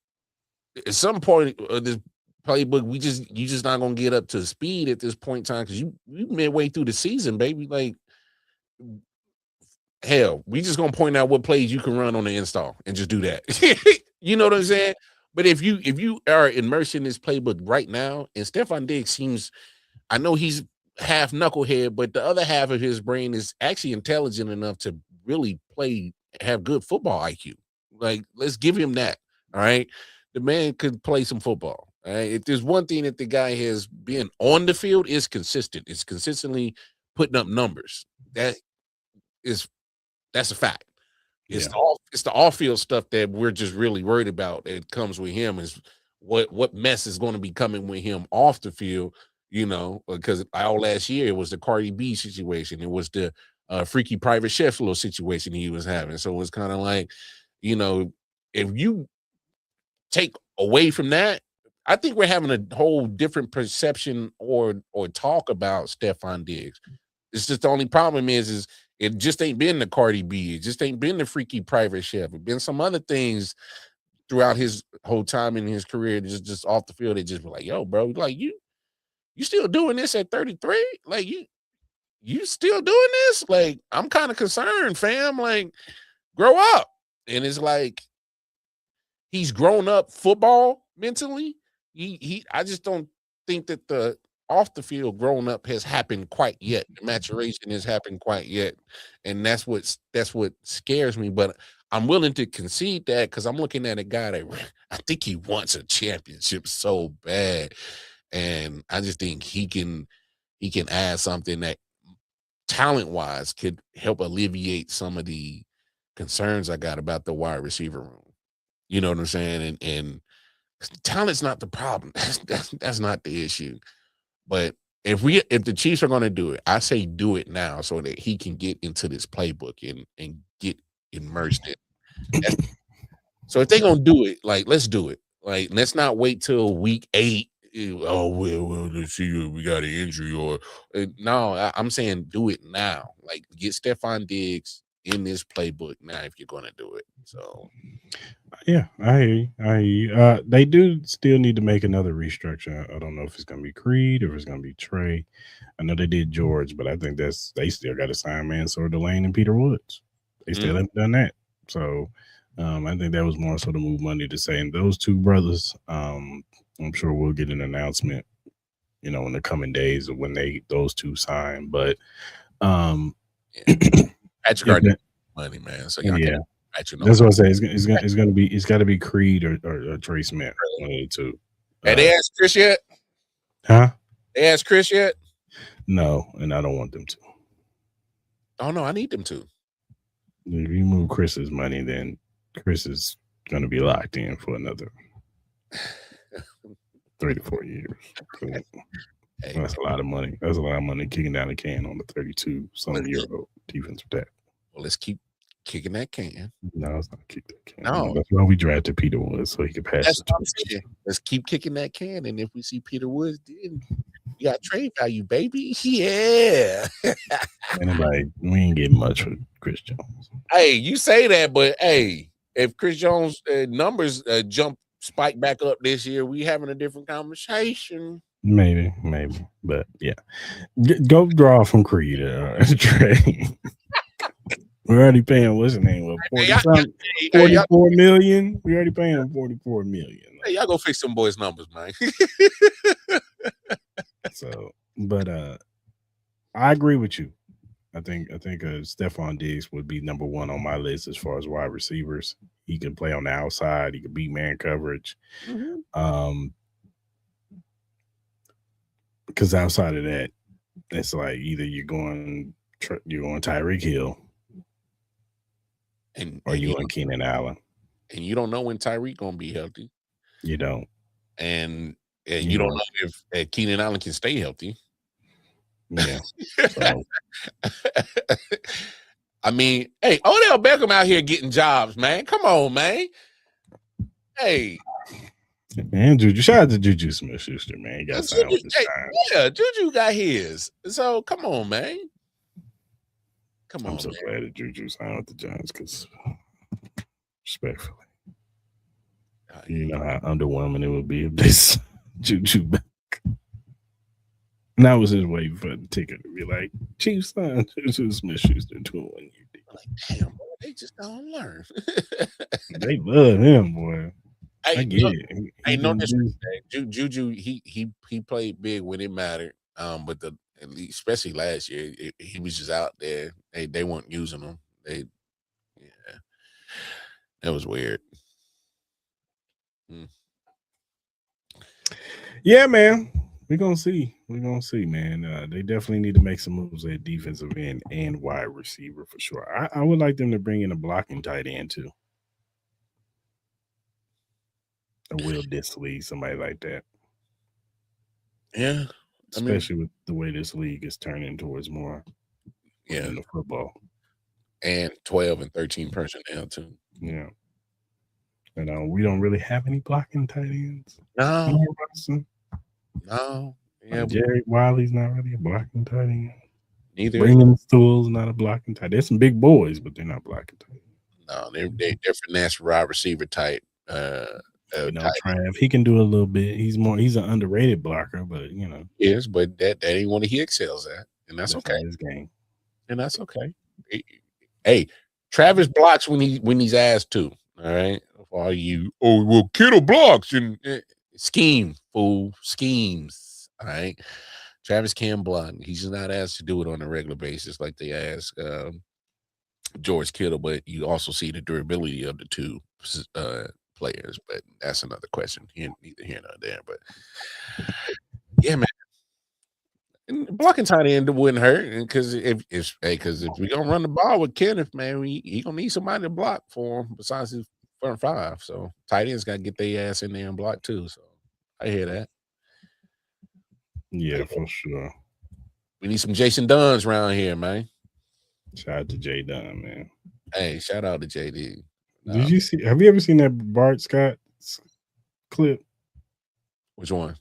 at some point of this playbook, you just not gonna get up to speed at this point in time because you midway through the season, baby. Like, hell, we just gonna point out what plays you can run on the install and just do that. You know what I'm saying? But if you are immersed in this playbook right now, and Stephon Diggs seems, I know he's half knucklehead, but the other half of his brain is actually intelligent enough to really have good football IQ. Like, let's give him that. All right. The man could play some football. All right. If there's one thing that the guy has been on the field, is consistent. It's consistently putting up numbers. That's a fact. It's the off-field stuff that we're just really worried about. It comes with him is what mess is going to be coming with him off the field, because all last year it was the Cardi B situation. It was the Freaky Private Chef little situation he was having. So it was kind of like, if you take away from that, I think we're having a whole different perception or talk about Stephon Diggs. It's just the only problem is it just ain't been the Cardi B. It just ain't been the Freaky Private Chef. It's been some other things throughout his whole time in his career, just off the field. They just be like, yo, bro, like you still doing this at 33? Like you still doing this? Like, I'm kind of concerned, fam. Like, grow up. And it's like he's grown up football mentally. I just don't think that the off the field growing up has happened quite yet. The maturation has happened quite yet. And that's what scares me. But I'm willing to concede that because I'm looking at a guy that I think he wants a championship so bad. And I just think he can add something that talent-wise could help alleviate some of the concerns I got about the wide receiver room. You know what I'm saying? And talent's not the problem. That's not the issue. But if the Chiefs are going to do it, I say do it now so that he can get into this playbook and get immersed in it. So if they're going to do it, like, let's do it. Like, let's not wait till week 8. Oh, well, let's see, we got an injury or no. I'm saying do it now. Like, get Stephon Diggs in this playbook now if you're going to do it. So, yeah, I hear you. They do still need to make another restructure. I don't know if it's going to be Creed or if it's going to be Trey. I know they did George, but I think they still got to sign Mansour Delane and Peter Woods. They still haven't done that. So I think that was more so to move money to saying those two brothers. I'm sure we'll get an announcement, in the coming days of when those two sign. But Patrick money, man. So yeah. That's what I say. It's got to be Creed or Trey Smith. One of the two. Have they asked Cris yet? Huh? They asked Cris yet? No, and I don't want them to. Oh no, I need them to. If you move Chris's money, then Cris is going to be locked in for another 3 to 4 years. That's a lot of money. That's a lot of money kicking down the can on the 32-some-year-old defensive tackle. Well, let's keep kicking that can. No, it's not kick that can. No, that's why we drafted Peter Woods so he could pass. That's what I'm saying. Let's keep kicking that can, and if we see Peter Woods, then we got trade value, baby. Yeah. Anybody, we ain't getting much for Chris Jones. Hey, you say that, but hey, if Chris Jones' numbers spike back up this year, we having a different conversation. Maybe, but yeah, go draw from Creed, Trey. We're already paying what's his name? What, 44 million? We already paying him 44 million. Hey, y'all go fix some boys' numbers, man. So, but I agree with you. I think Stephon Diggs would be number one on my list as far as wide receivers. He can play on the outside. He can beat man coverage. Mm-hmm. Because outside of that, it's like either you're going Tyreek Hill, or you going Keenan Allen, and you don't know when Tyreek gonna be healthy. You don't, and you don't know if Keenan Allen can stay healthy. Yeah. So. I mean, hey, Odell Beckham out here getting jobs, man. Come on, man. Hey. Man, Juju, shout out to Juju Smith-Schuster, man. He got signed with the Giants. Yeah, Juju got his. So come on, man. Come on. I'm so glad that Juju signed with the Giants because, respectfully, you know how underwhelming it would be if this Juju back. And I was just waiting for the ticket to be like, Chiefs signed Juju Smith-Schuster to a 1-year deal. Like, damn, boy, they just don't learn. They love him, boy. I get it. Ain't no disrespect. Juju, he played big when it mattered. But the At least, especially last year, he was just out there. They weren't using him. That was weird. Yeah, man. We're gonna see. Man. They definitely need to make some moves at defensive end and wide receiver for sure. I would like them to bring in a blocking tight end too. A Will Disley, somebody like that. Yeah. Especially with the way this league is turning towards more in the football. And 12 and 13 personnel too. Yeah. And we don't really have any blocking tight ends. No. Yeah, Jerry Wiley's not really a blocking tight end. Neither. Bringing Stools not a blocking tight end. There's some big boys, but they're not blocking tight end. No, they're finesse wide receiver type. Trav, he can do a little bit. He's an underrated blocker, but yes, but that ain't what he excels at, and that's okay. His game, and that's okay. Hey, Travis blocks when he's asked to. All right, all you Kittle blocks and scheme fool schemes. All right, Travis can block. He's just not asked to do it on a regular basis like they ask George Kittle, but you also see the durability of the two players, but that's another question. Neither here nor there. But yeah, man, and blocking tight end wouldn't hurt because if we gonna run the ball with Kenneth, man, he gonna need somebody to block for him besides his front five. So tight ends gotta get their ass in there and block too. So I hear that. Yeah, for sure. We need some Jason Dunns around here, man. Shout out to J Dunn, man. Hey, shout out to JD. Did you see? Have you ever seen that Bart Scott clip? Which one?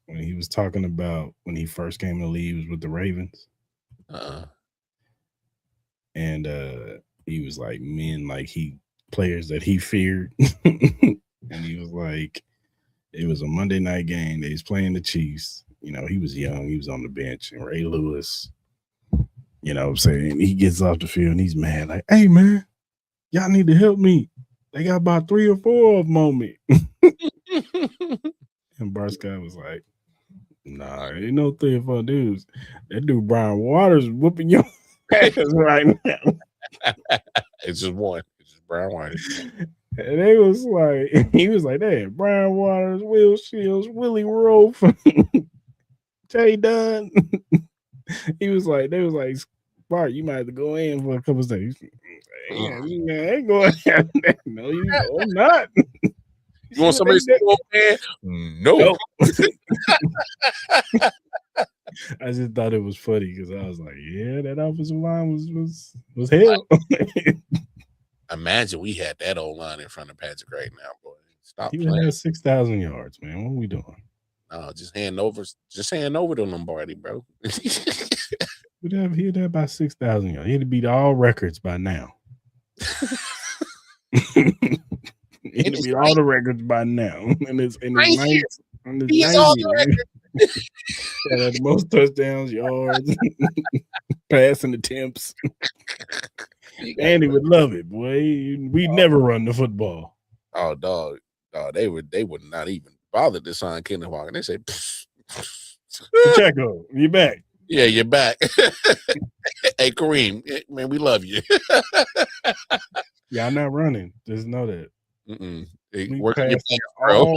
When he was talking about when he first came to the league, he was with the Ravens. And he was like players that he feared. And he was like, it was a Monday night game. They was playing the Chiefs. He was young. He was on the bench. And Ray Lewis, what I'm saying? He gets off the field and he's mad. Like, hey, man, y'all need to help me. They got about 3 or 4 of them on me. And Bart Scott was like, nah, ain't no 3 or 4 dudes. That dude Brian Waters whooping your ass right now. It's just one. It's just Brian Waters. And he was like, hey, Brian Waters, Will Shields, Willie Rowe, Jay Dunn. They was like, Bart, you might have to go in for a couple of days. Yeah, man, I ain't going to no, I'm not. You want somebody to say, oh, man? No. I just thought it was funny because I was like, yeah, that offensive line was hell. Imagine we had that old line in front of Patrick right now, boy. Stop he playing. Had 6,000 yards, man. What are we doing? No, just hand over to Lombardi, bro. He'd have about 6,000 yards. He'd beat all records by now. He'd beat all the records by now. And his 90s. Had the most touchdowns, yards, passing attempts. Andy would love it, boy. We never run the football. Oh, dog. They would not even bother to sign Kenneth Walker. They say, Pacheco, you back. Yeah, you're back. Hey, Kareem, man, we love you. Y'all not running. Just know that. Work on your pass, bro.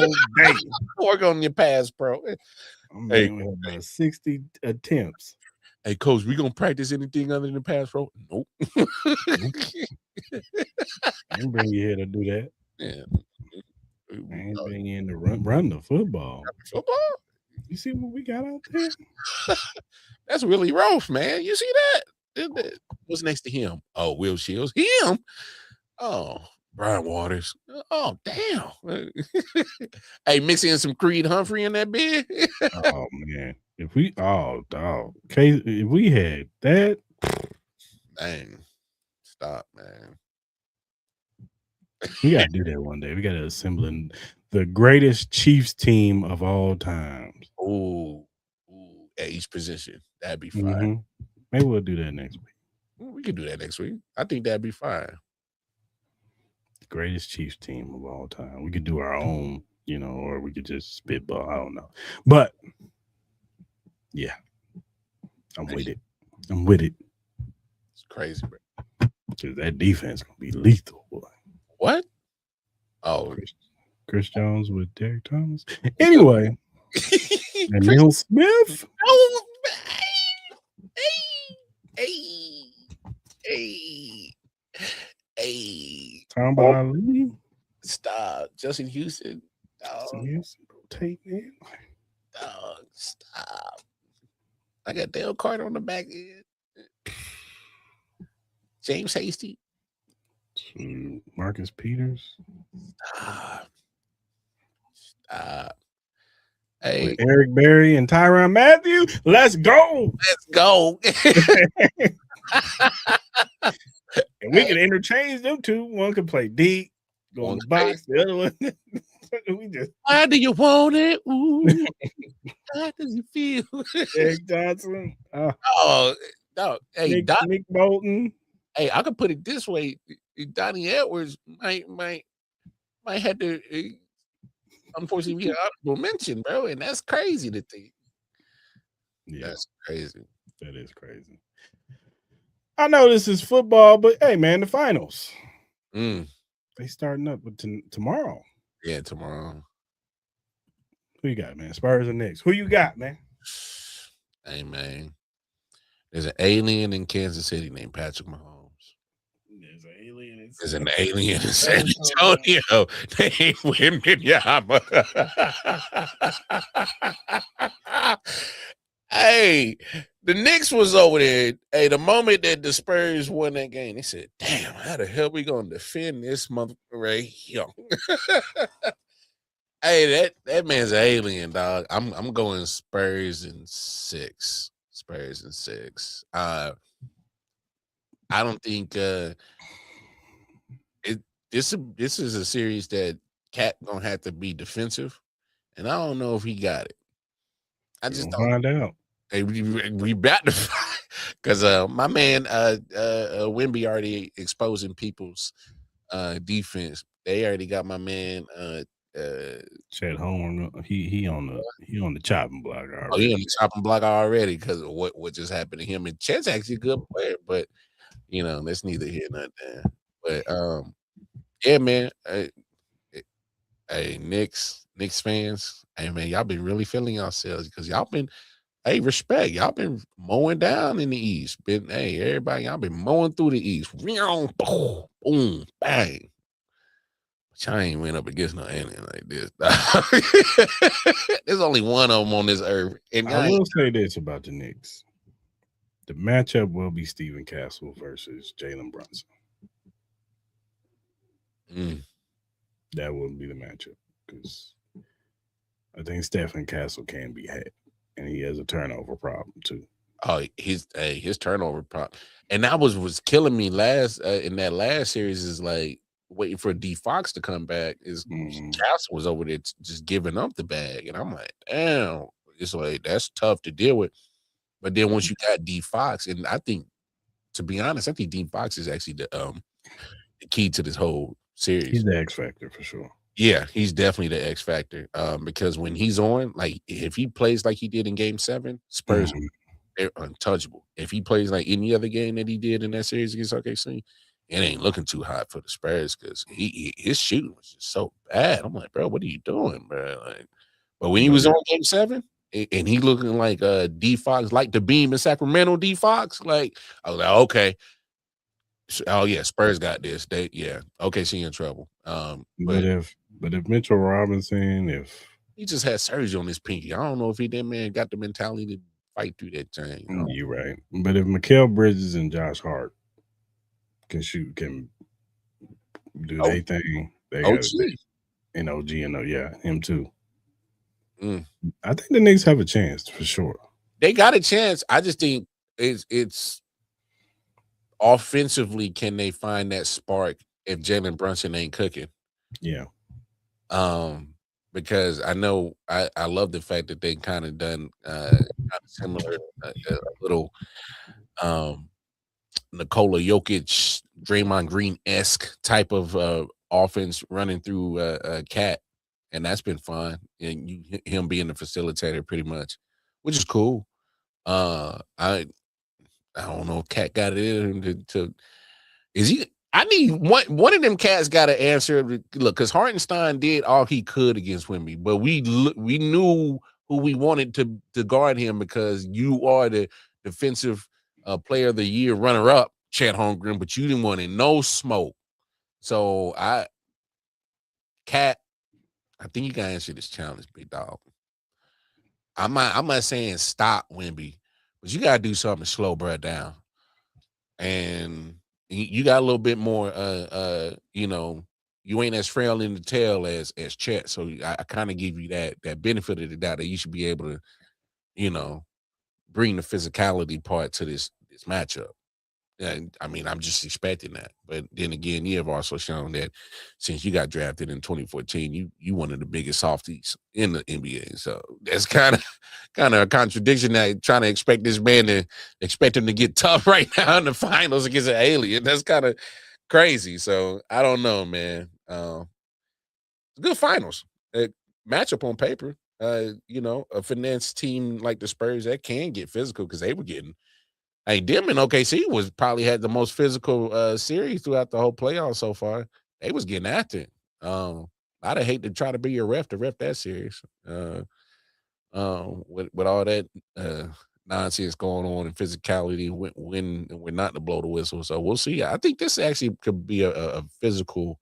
Work on your pass, bro. Hey, we have about 60 attempts. Hey, coach, we gonna practice anything other than pass, bro? Nope. I ain't bring you here to do that. Yeah. I ain't bring you in to run the football. Football? You see what we got out there? That's really rough, man. You see that? What's next to him? Oh, Will Shields. Him? Oh, Brian Waters. Oh, damn. Hey, mixing in some Creed Humphrey in that bed. Oh, man. If we had that. Dang. Stop, man. We got to do that one day. We got to assemble the greatest Chiefs team of all times. Ooh, at each position. That'd be fine. Mm-hmm. Maybe we'll do that next week. We could do that next week. I think that'd be fine. The greatest Chiefs team of all time. We could do our own, or we could just spitball. I don't know. But, yeah, I'm with it. I'm with it. It's crazy, bro. Because that defense gonna be lethal, boy. What? Oh, Chris Jones with Derek Thomas. Anyway, and Neil Smith. Oh, hey. Tom Ali. Stop. Justin Houston. Dog. Rotate, man. Dog. Stop. I got Dale Carter on the back end. James Hasty. Marcus Peters. Stop. Hey. With Eric Berry and Tyrann Mathieu. Let's go. Let's go. And we can interchange them two. One can play deep, go in the box. The other one, we just. Why do you want it? Ooh. How does it feel? Eric Johnson. Oh, no. Hey, Nick Bolton. Hey, I could put it this way: Donnie Edwards might have to, unfortunately, be an honorable mention, bro, and that's crazy to think. Yeah, that's crazy. That is crazy. I know this is football, but hey, man, the finals. They starting up with tomorrow. Yeah, tomorrow. Who you got, man? Spurs or Knicks? Who you got, man? Hey, man. There's an alien in Kansas City named Patrick Mahomes. There's an alien in San Antonio named Wembanyama. Hey, the Knicks was over there. Hey, the moment that the Spurs won that game, they said, damn, how the hell we going to defend this mother right here? Hey, that man's an alien, dog. I'm going Spurs in 6. Spurs in 6. I don't think this is a series that Cat gonna have to be defensive, and I don't know if he got it. I just don't find out. Hey, we about to because my man Wemby already exposing people's defense. They already got my man Chet Holmgren. He on the chopping block already. Oh, he on the chopping block already because of what just happened to him. And Chet's actually a good player, but that's neither here nor there. But yeah, man. Hey, Knicks fans. Hey, man, y'all been really feeling yourselves because y'all been. Hey, respect. Y'all been mowing down in the East. Everybody, y'all been mowing through the East. Boom, boom, bang. But y'all ain't went up against no alien like this. There's only one of them on this earth. And I will say this about the Knicks. The matchup will be Stephen Castle versus Jalen Brunson. That will be the matchup because I think Stephen Castle can be had. And he has a turnover problem too. Oh, his turnover problem, and that was killing me last in that last series. Is like waiting for D Fox to come back. Castle was over there just giving up the bag, and I'm like, damn, it's like that's tough to deal with. But then once you got D Fox, and I think, to be honest, I think D Fox is actually the key to this whole series. He's the X factor for sure. Yeah, he's definitely the X factor. Because when he's on, like if he plays like he did in Game 7, Spurs they're untouchable. If he plays like any other game that he did in that series against OKC, it ain't looking too hot for the Spurs because his shooting was just so bad. I'm like, bro, what are you doing, bro? Like, but when he was on Game 7 and he looking like D Fox, like the beam in Sacramento, D Fox, like I was like, okay. Oh yeah, Spurs got this. OKC in trouble. But if Mitchell Robinson, if he just had surgery on his pinky, I don't know if that man got the mentality to fight through that thing. You're right. But if Mikal Bridges and Josh Hart can do their thing, they got it. And OG him too. I think the Knicks have a chance for sure. They got a chance. I just think it's offensively, can they find that spark if Jalen Brunson ain't cooking? Yeah. Because I know I love the fact that they kind of done kind of similar, a little Nikola Jokic, Draymond Green-esque type of offense running through Cat, and that's been fun. And him being the facilitator pretty much, which is cool. I don't know if Cat got it in him to is he. I need one of them cats got to answer. Look, because Hartenstein did all he could against Wemby, but we knew who we wanted to guard him because you are the defensive player of the year runner up, Chet Holmgren, but you didn't want it no smoke. So Cat, I think you got to answer this challenge, big dog. I'm not saying stop Wemby, but you got to do something to slow bro down. And you got a little bit more, you ain't as frail in the tail as Chet. So I kind of give you that benefit of the doubt that you should be able to, bring the physicality part to this matchup. And I mean, I'm just expecting that. But then again, you have also shown that since you got drafted in 2014, you one of the biggest softies in the NBA. So that's kind of a contradiction that trying to expect this man to expect him to get tough right now in the finals against an alien. That's kind of crazy. So I don't know, man. Good finals. Matchup on paper. A finesse team like the Spurs that can get physical because they were getting. Hey, them and OKC was probably had the most physical series throughout the whole playoffs so far. They was getting after it. I'd hate to try to be your ref to ref that series. With all that nonsense going on and physicality, when we're not to blow the whistle. So we'll see. I think this actually could be a physical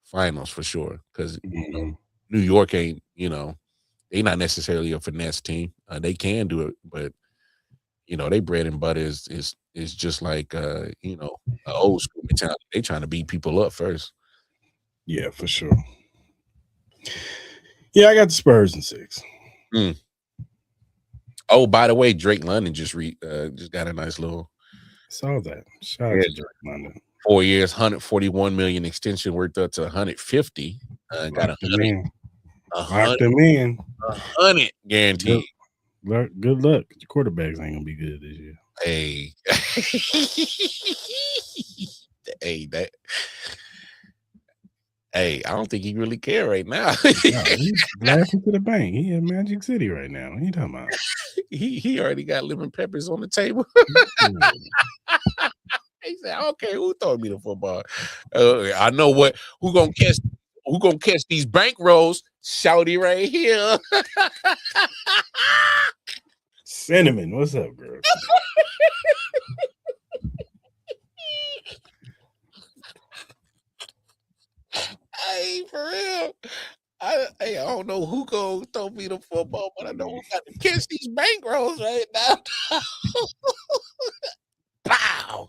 finals for sure because New York ain't, they not necessarily a finesse team. They can do it, but they bread and butter is just like an old school mentality. They trying to beat people up first. Yeah, for sure. Yeah, I got the Spurs in 6. Oh, by the way, Drake London just got a nice little. Saw that. Shout out to Drake London. 4 years, $141 million extension worked up to $150. Got $100. Locked them in. $100 guaranteed. Good luck. Your quarterbacks ain't gonna be good this year. Hey, I don't think he really care right now. No, he's laughing to the bank. He in Magic City right now. What are you talking about? He already got lemon peppers on the table. He said, "Okay, who throw me the football? I know who gonna catch these bankrolls? Shouty right here." Cinnamon, what's up, girl? Hey, for real. I don't know who gonna throw me the football, but I know who got to catch these bankrolls right now. Pow!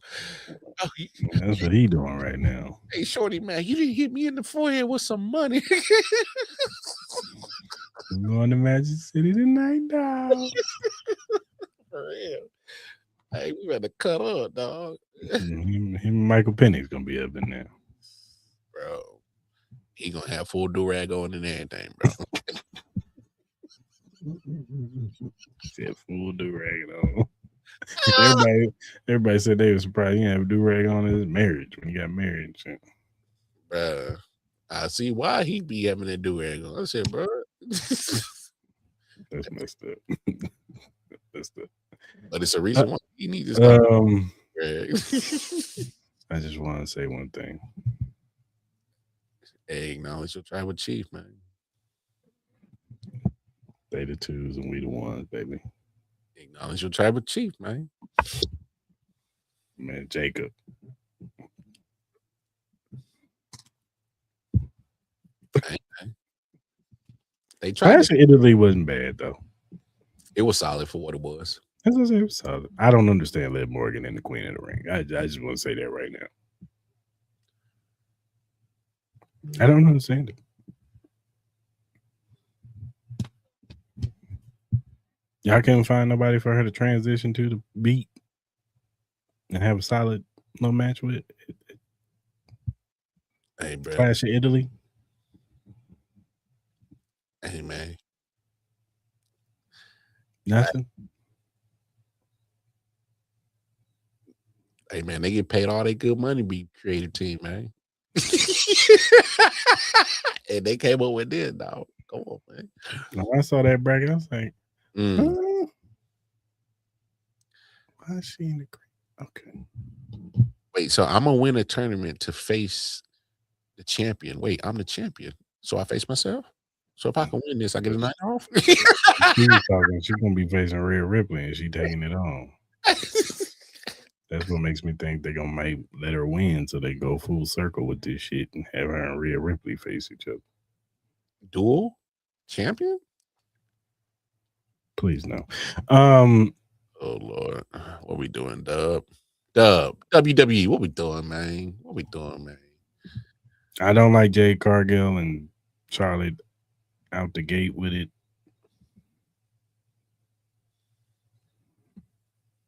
Oh, that's what he doing right now. Hey, shorty, man, you didn't hit me in the forehead with some money. I'm going to Magic City tonight, dog. For real. Hey, we better cut up, dog. Him and Michael Penny's gonna be up in there, bro. He gonna have full do-rag on and everything, bro. Said full do-rag on. Everybody said they were surprised he didn't have a do-rag on his marriage when he got married. Bro, I see why he be having that do-rag on. I said, bro. That's messed up. But it's a reason why he needs this. I just want to say one thing. Hey, acknowledge your tribal chief, man. They the twos and we the ones, baby. Acknowledge your tribal chief, man. Man, Jacob. They tried. Actually, Italy wasn't bad though. It was solid for what it was. As I say, it was solid. I don't understand Liv Morgan and the Queen of the Ring. I just want to say that right now. I don't understand it. Y'all couldn't find nobody for her to transition to the beat and have a solid match with. Hey, bro. Clash of Italy. Hey, man. Nothing. Hey, man, they get paid all their good money to be creative team, man. And they came up with this, dog. Come on, man. When I saw that bracket, I was like, is she in the okay? Wait, so I'm gonna win a tournament to face the champion. Wait, I'm the champion, so I face myself. So if I can win this, I get a night off. She's gonna be facing Rhea Ripley, and she taking it on. That's what makes me think they're gonna let her win, so they go full circle with this shit and have her and Rhea Ripley face each other. Dual champion? Please no. Oh Lord, what we doing, Dub? WWE, what we doing, man? What we doing, man? I don't like Jade Cargill and Charlotte out the gate with it.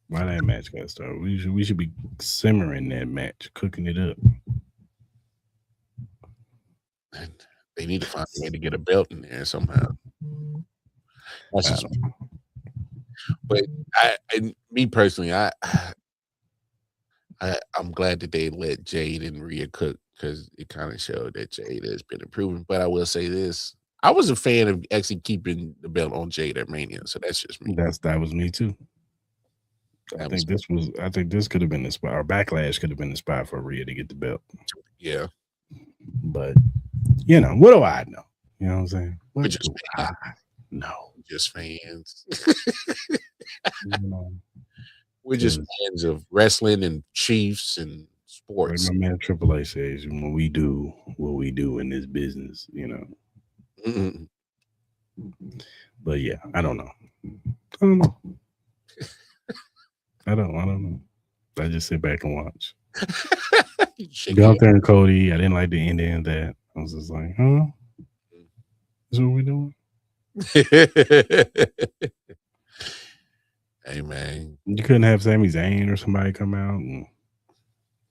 Why that match got started? We should be simmering that match, cooking it up. And they need to find a way to get a belt in there somehow. That's just, but me personally, I'm glad that they let Jade and Rhea cook because it kind of showed that Jade has been improving. But I will say this: I was a fan of actually keeping the belt on Jade at Mania, so that's just me. That was me too. I think this could have been the spot. Or Backlash could have been the spot for Rhea to get the belt. Yeah, but what do I know? You know what I'm saying? We're just fans. We're just fans of wrestling and Chiefs and sports. Like my man Triple H says, when we do what we do in this business, Mm-mm. But yeah, I don't know. I don't know. I just sit back and watch. Gunther and Cody, I didn't like the ending of that. I was just like, huh? Is what we doing? Hey man, you couldn't have Sami Zayn or somebody come out and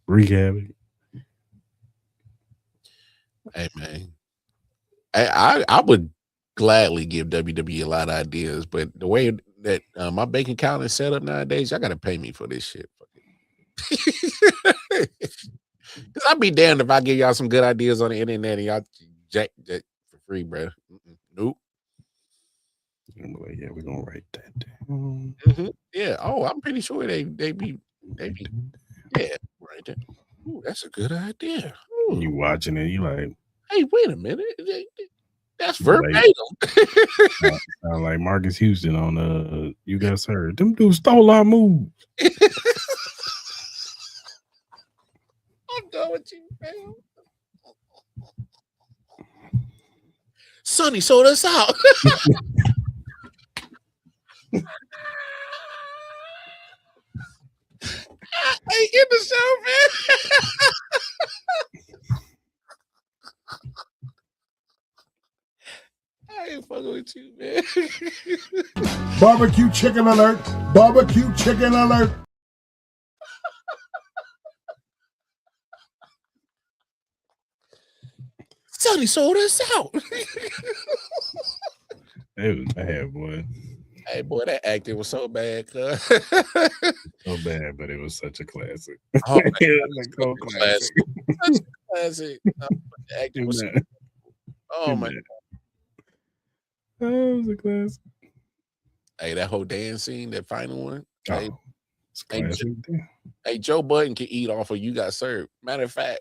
recap it. Hey man, I would gladly give WWE a lot of ideas, but the way that my bank account is set up nowadays, y'all got to pay me for this shit. Because I'd be damned if I give y'all some good ideas on the internet and y'all jack for free, bro. Nope. I'm like, yeah, we're gonna write that down. Mm-hmm. Yeah. Oh, I'm pretty sure they be yeah, right there. Ooh, that's a good idea. Ooh. You watching it, you like, hey, wait a minute. That's verbatim. Sound like Marcus Houston on You Got Served. Them dudes stole our moves. I'm done with you, man. Sonny sold us out. I ain't in the show, man. I ain't fucking with you, man. Barbecue chicken alert. Barbecue chicken alert. Sonny sold us out. It was bad, boy. Hey, boy, that acting was so bad, cuz. So bad, but it was such a classic. Oh, man, it was a classic. Such a classic. The acting was oh, my God. Oh, it was a classic. Hey, that whole dance scene, that final one. Oh, hey, Joe Budden can eat off of You Got Served. Matter of fact,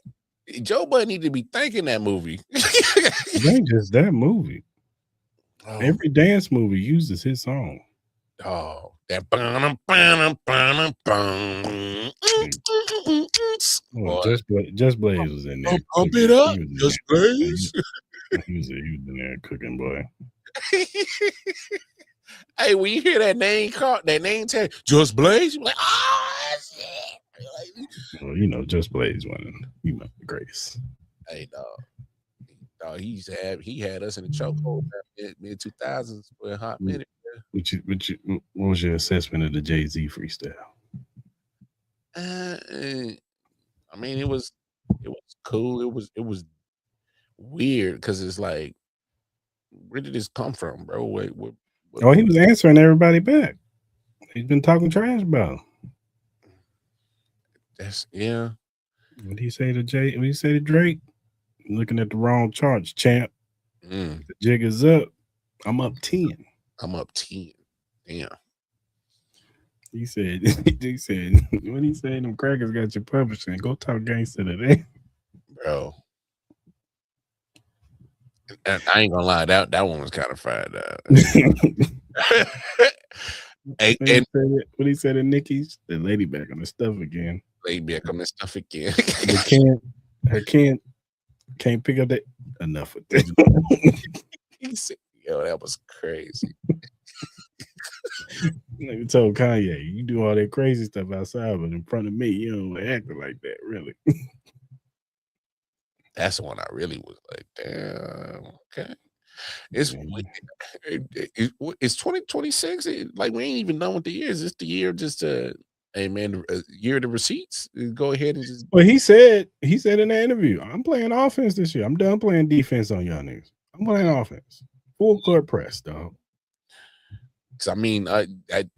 Joe Budden need to be thanking that movie. It ain't just that movie. Oh. Every dance movie uses his song. Oh, that Just Blaze was in there. Pump it up, Just Blaze. He was in there cooking, boy. Hey, when you hear that name tag, Just Blaze, you're like, oh shit. Well, Just Blaze winning. The greatest. Hey, dog. He had us in the chokehold mid 2000s for a hot minute. What was your assessment of the Jay-Z freestyle? I mean, it was cool. It was weird because it's like, where did this come from, bro? What, he was answering everybody back. He's been talking trash about him. That's yeah. What did he say to Jay? What did he say to Drake? Looking at the wrong charts, champ. The jig is up. I'm up 10. I'm up 10. Damn. He said, when he said them crackers got your publishing, go talk gangster today. Bro. And I ain't gonna lie, that one was kind of fired up. What he said to Nikki's, the lady back on the stuff again. Lady back on the stuff again. Can't pick up that enough with that. He said, yo, that was crazy. Nigga told Kanye, you do all that crazy stuff outside, but in front of me, you don't act like that, really. That's the one I really was like, damn, okay. It's 2026. Like, we ain't even done with the year. Is this the year just hey man, year of the receipts? Go ahead and just. Well, he said in the interview, I'm playing offense this year. I'm done playing defense on y'all niggas. I'm playing offense. Full court press, dog. I mean, the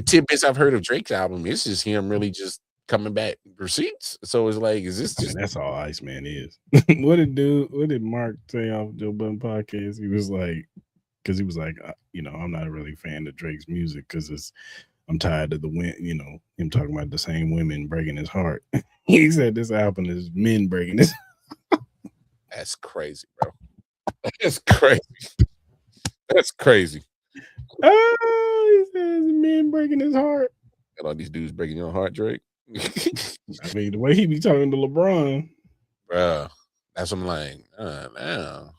tidbits I've heard of Drake's album, it's just him really just coming back receipts. So it's like, is this just that's all Iceman is? What did Mark say off Joe Budden podcast? He was like, because he was like, I'm not a really fan of Drake's music because I'm tired of him talking about the same women breaking his heart. He said this album is men breaking his. That's crazy, bro. That's crazy. That's crazy. Oh, he says men breaking his heart. Got all these dudes breaking your heart, Drake. I mean, the way he be talking to LeBron, bro. That's what I'm like. Now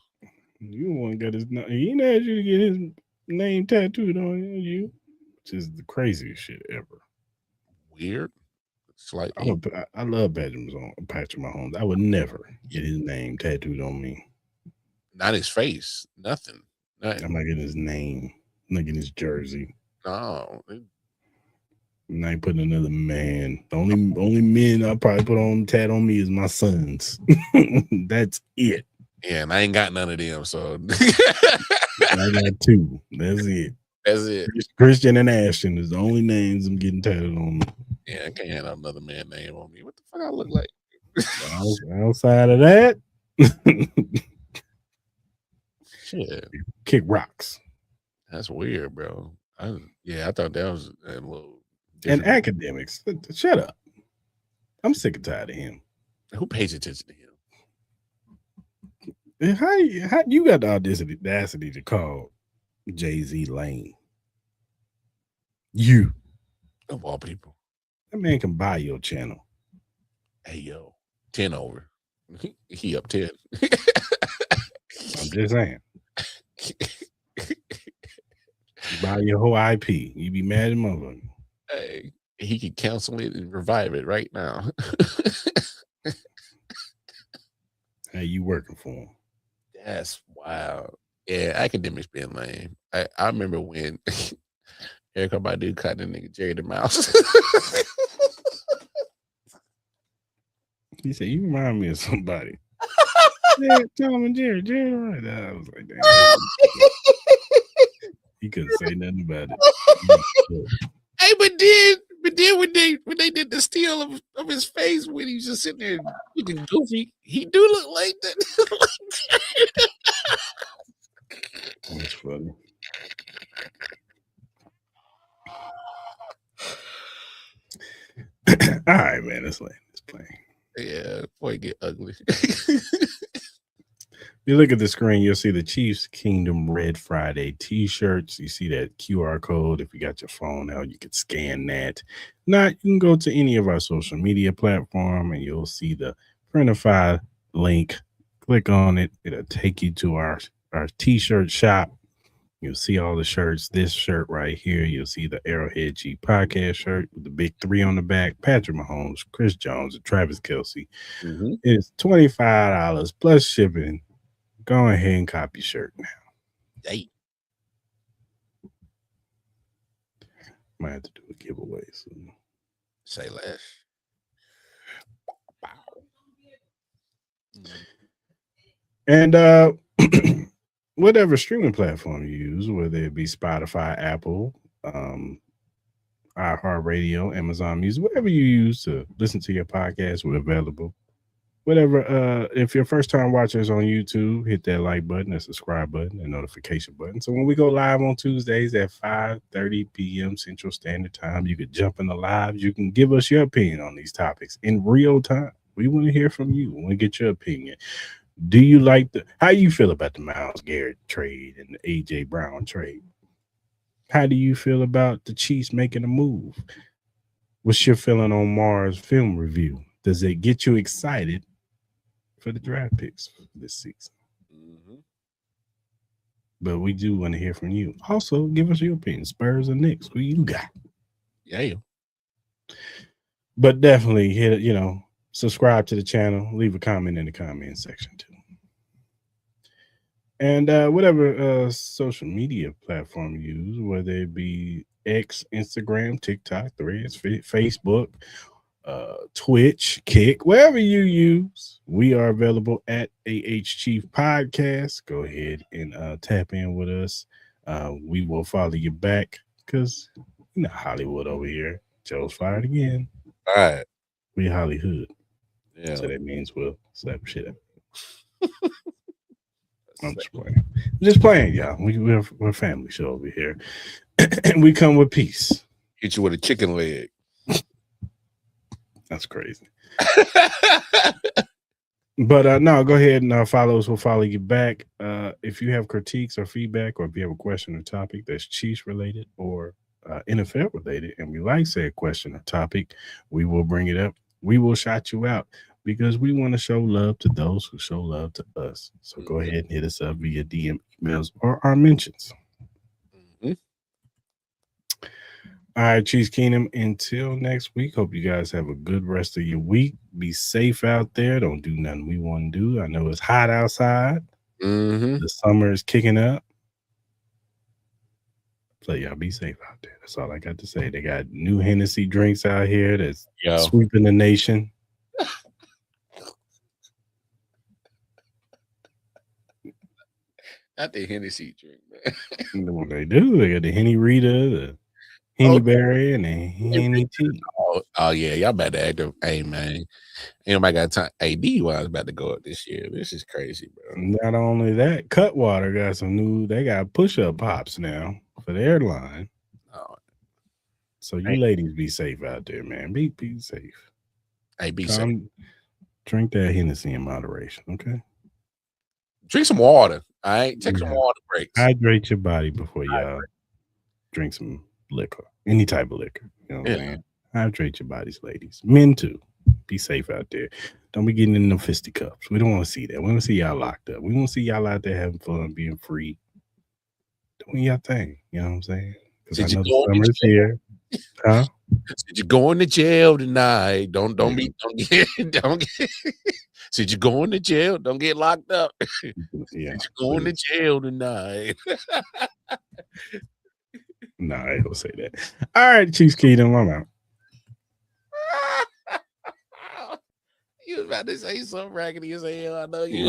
you want to get his? He ain't asked you to get his name tattooed on you, which is the craziest shit ever. Weird. It's like I love Patrick Mahomes. I would never get his name tattooed on me. Not his face. Nothing. I'm not getting his name. I'm not getting his jersey. No. I'm not putting another man. The only men I'll probably put on tat on me is my sons. That's it. Yeah, and I ain't got none of them, so I got two. That's it. That's it. Christian and Ashton is the only names I'm getting tatted on me. Yeah, I can't have another man name on me. What the fuck I look like? Outside of that, shit. Kick rocks. That's weird, bro. I thought that was a little different. And academics. Shut up. I'm sick and tired of him. Who pays attention to him? And how you got the audacity to call Jay-Z lame? You. Of all people. That man can buy your channel. Hey, yo. 10 over. He up 10. I'm just saying. Buy your whole IP. You be mad at motherfucker. Hey, he could cancel it and revive it right now. Hey, you working for him? That's wild. Yeah, academics being lame. I remember when Erykah Badu caught the nigga Jerry the Mouse. He said, "You remind me of somebody." Yeah, Tom and Jerry. Jerry, right? I was like, damn. He couldn't say nothing about it. Hey, but then when they did the steal of his face when he was just sitting there looking goofy, he do look like that. That's funny. All right, man. Let's play. Yeah, boy, get ugly. You look at the screen, you'll see the Chiefs Kingdom Red Friday t-shirts. You see that QR code. If you got your phone out, you can scan that. Not, you can go to any of our social media platform and you'll see the Printify link. Click on it. It'll take you to our t-shirt shop. You'll see all the shirts. This shirt right here, you'll see the Arrowhead G podcast shirt with the big 3 on the back. Patrick Mahomes, Chris Jones, and Travis Kelce. Mm-hmm. It's $25 plus shipping. Go ahead and copy your shirt now. Hey. Might have to do a giveaway soon. Say less. And whatever streaming platform you use, whether it be Spotify, Apple, iHeartRadio, Amazon Music, whatever you use to listen to your podcast, we're available. whatever. If you're first time watchers on YouTube, hit that like button, that subscribe button, and notification button. So when we go live on Tuesdays at 5:30 p.m. Central Standard Time, you can jump in the lives. You can give us your opinion on these topics in real time. We want to hear from you. We want to get your opinion. Do you like how you feel about the Myles Garrett trade and the AJ Brown trade? How do you feel about the Chiefs making a move? What's your feeling on Mars film review? Does it get you excited for the draft picks this season? Mm-hmm. But we do want to hear from you. Also, give us your opinion. Spurs or Knicks? Who you got? Yeah. But definitely hit, subscribe to the channel. Leave a comment in the comment section too. And whatever social media platform you use, whether it be X, Instagram, TikTok, Threads, Facebook, Twitch, Kick, wherever you use, we are available at AH Chief Podcast. Go ahead and tap in with us. We will follow you back because Hollywood over here. Joe's fired again. All right. We Hollywood. Yeah. So that means we'll slap shit up. I'm just playing, y'all. We're a family show over here. And we come with peace. Hit you with a chicken leg. That's crazy. But no, go ahead and follow us. We'll follow you back. If you have critiques or feedback, or if you have a question or topic that's Chiefs related or NFL related, and we like said question or topic, we will bring it up. We will shout you out because we want to show love to those who show love to us. So go ahead and hit us up via DM, emails, or our mentions. Mm-hmm. All right, Chiefs Kingdom. Until next week, hope you guys have a good rest of your week. Be safe out there. Don't do nothing we want to do. I know it's hot outside. Mm-hmm. The summer is kicking up. So y'all be safe out there. That's all I got to say. They got new Hennessy drinks out here that's sweeping the nation. Not the Hennessy drink, man. What they do, they got the Henny Rita, the Henny Berry, and the Henny Tea. Oh yeah, y'all about to act up. Hey man, anybody got time? Hey, DUI is about to go up this year. This is crazy, bro. Not only that, Cutwater got some new. They got push-up pops now for the airline. Oh. So you ladies be safe out there, man. Be safe. Hey, be safe. Drink that Hennessy in moderation, okay? Drink some water. All right, take some water breaks. Hydrate your body before y'all drink some liquor, any type of liquor. You know what I'm saying? Hydrate your bodies, ladies. Men too. Be safe out there. Don't be getting in no fisticuffs. We don't want to see that. We want to see y'all locked up. We want to see y'all out there having fun, being free, doing your thing. You know what I'm saying? Because I know the summer's here. Huh? Said you're going to jail tonight. Don't get. Said you're going to jail. Don't get locked up. Yeah, you're going to jail tonight. No, I ain't gonna say that. All right, Chiefs Kingdom, I'm out. You was about to say something raggedy as hell. I know you.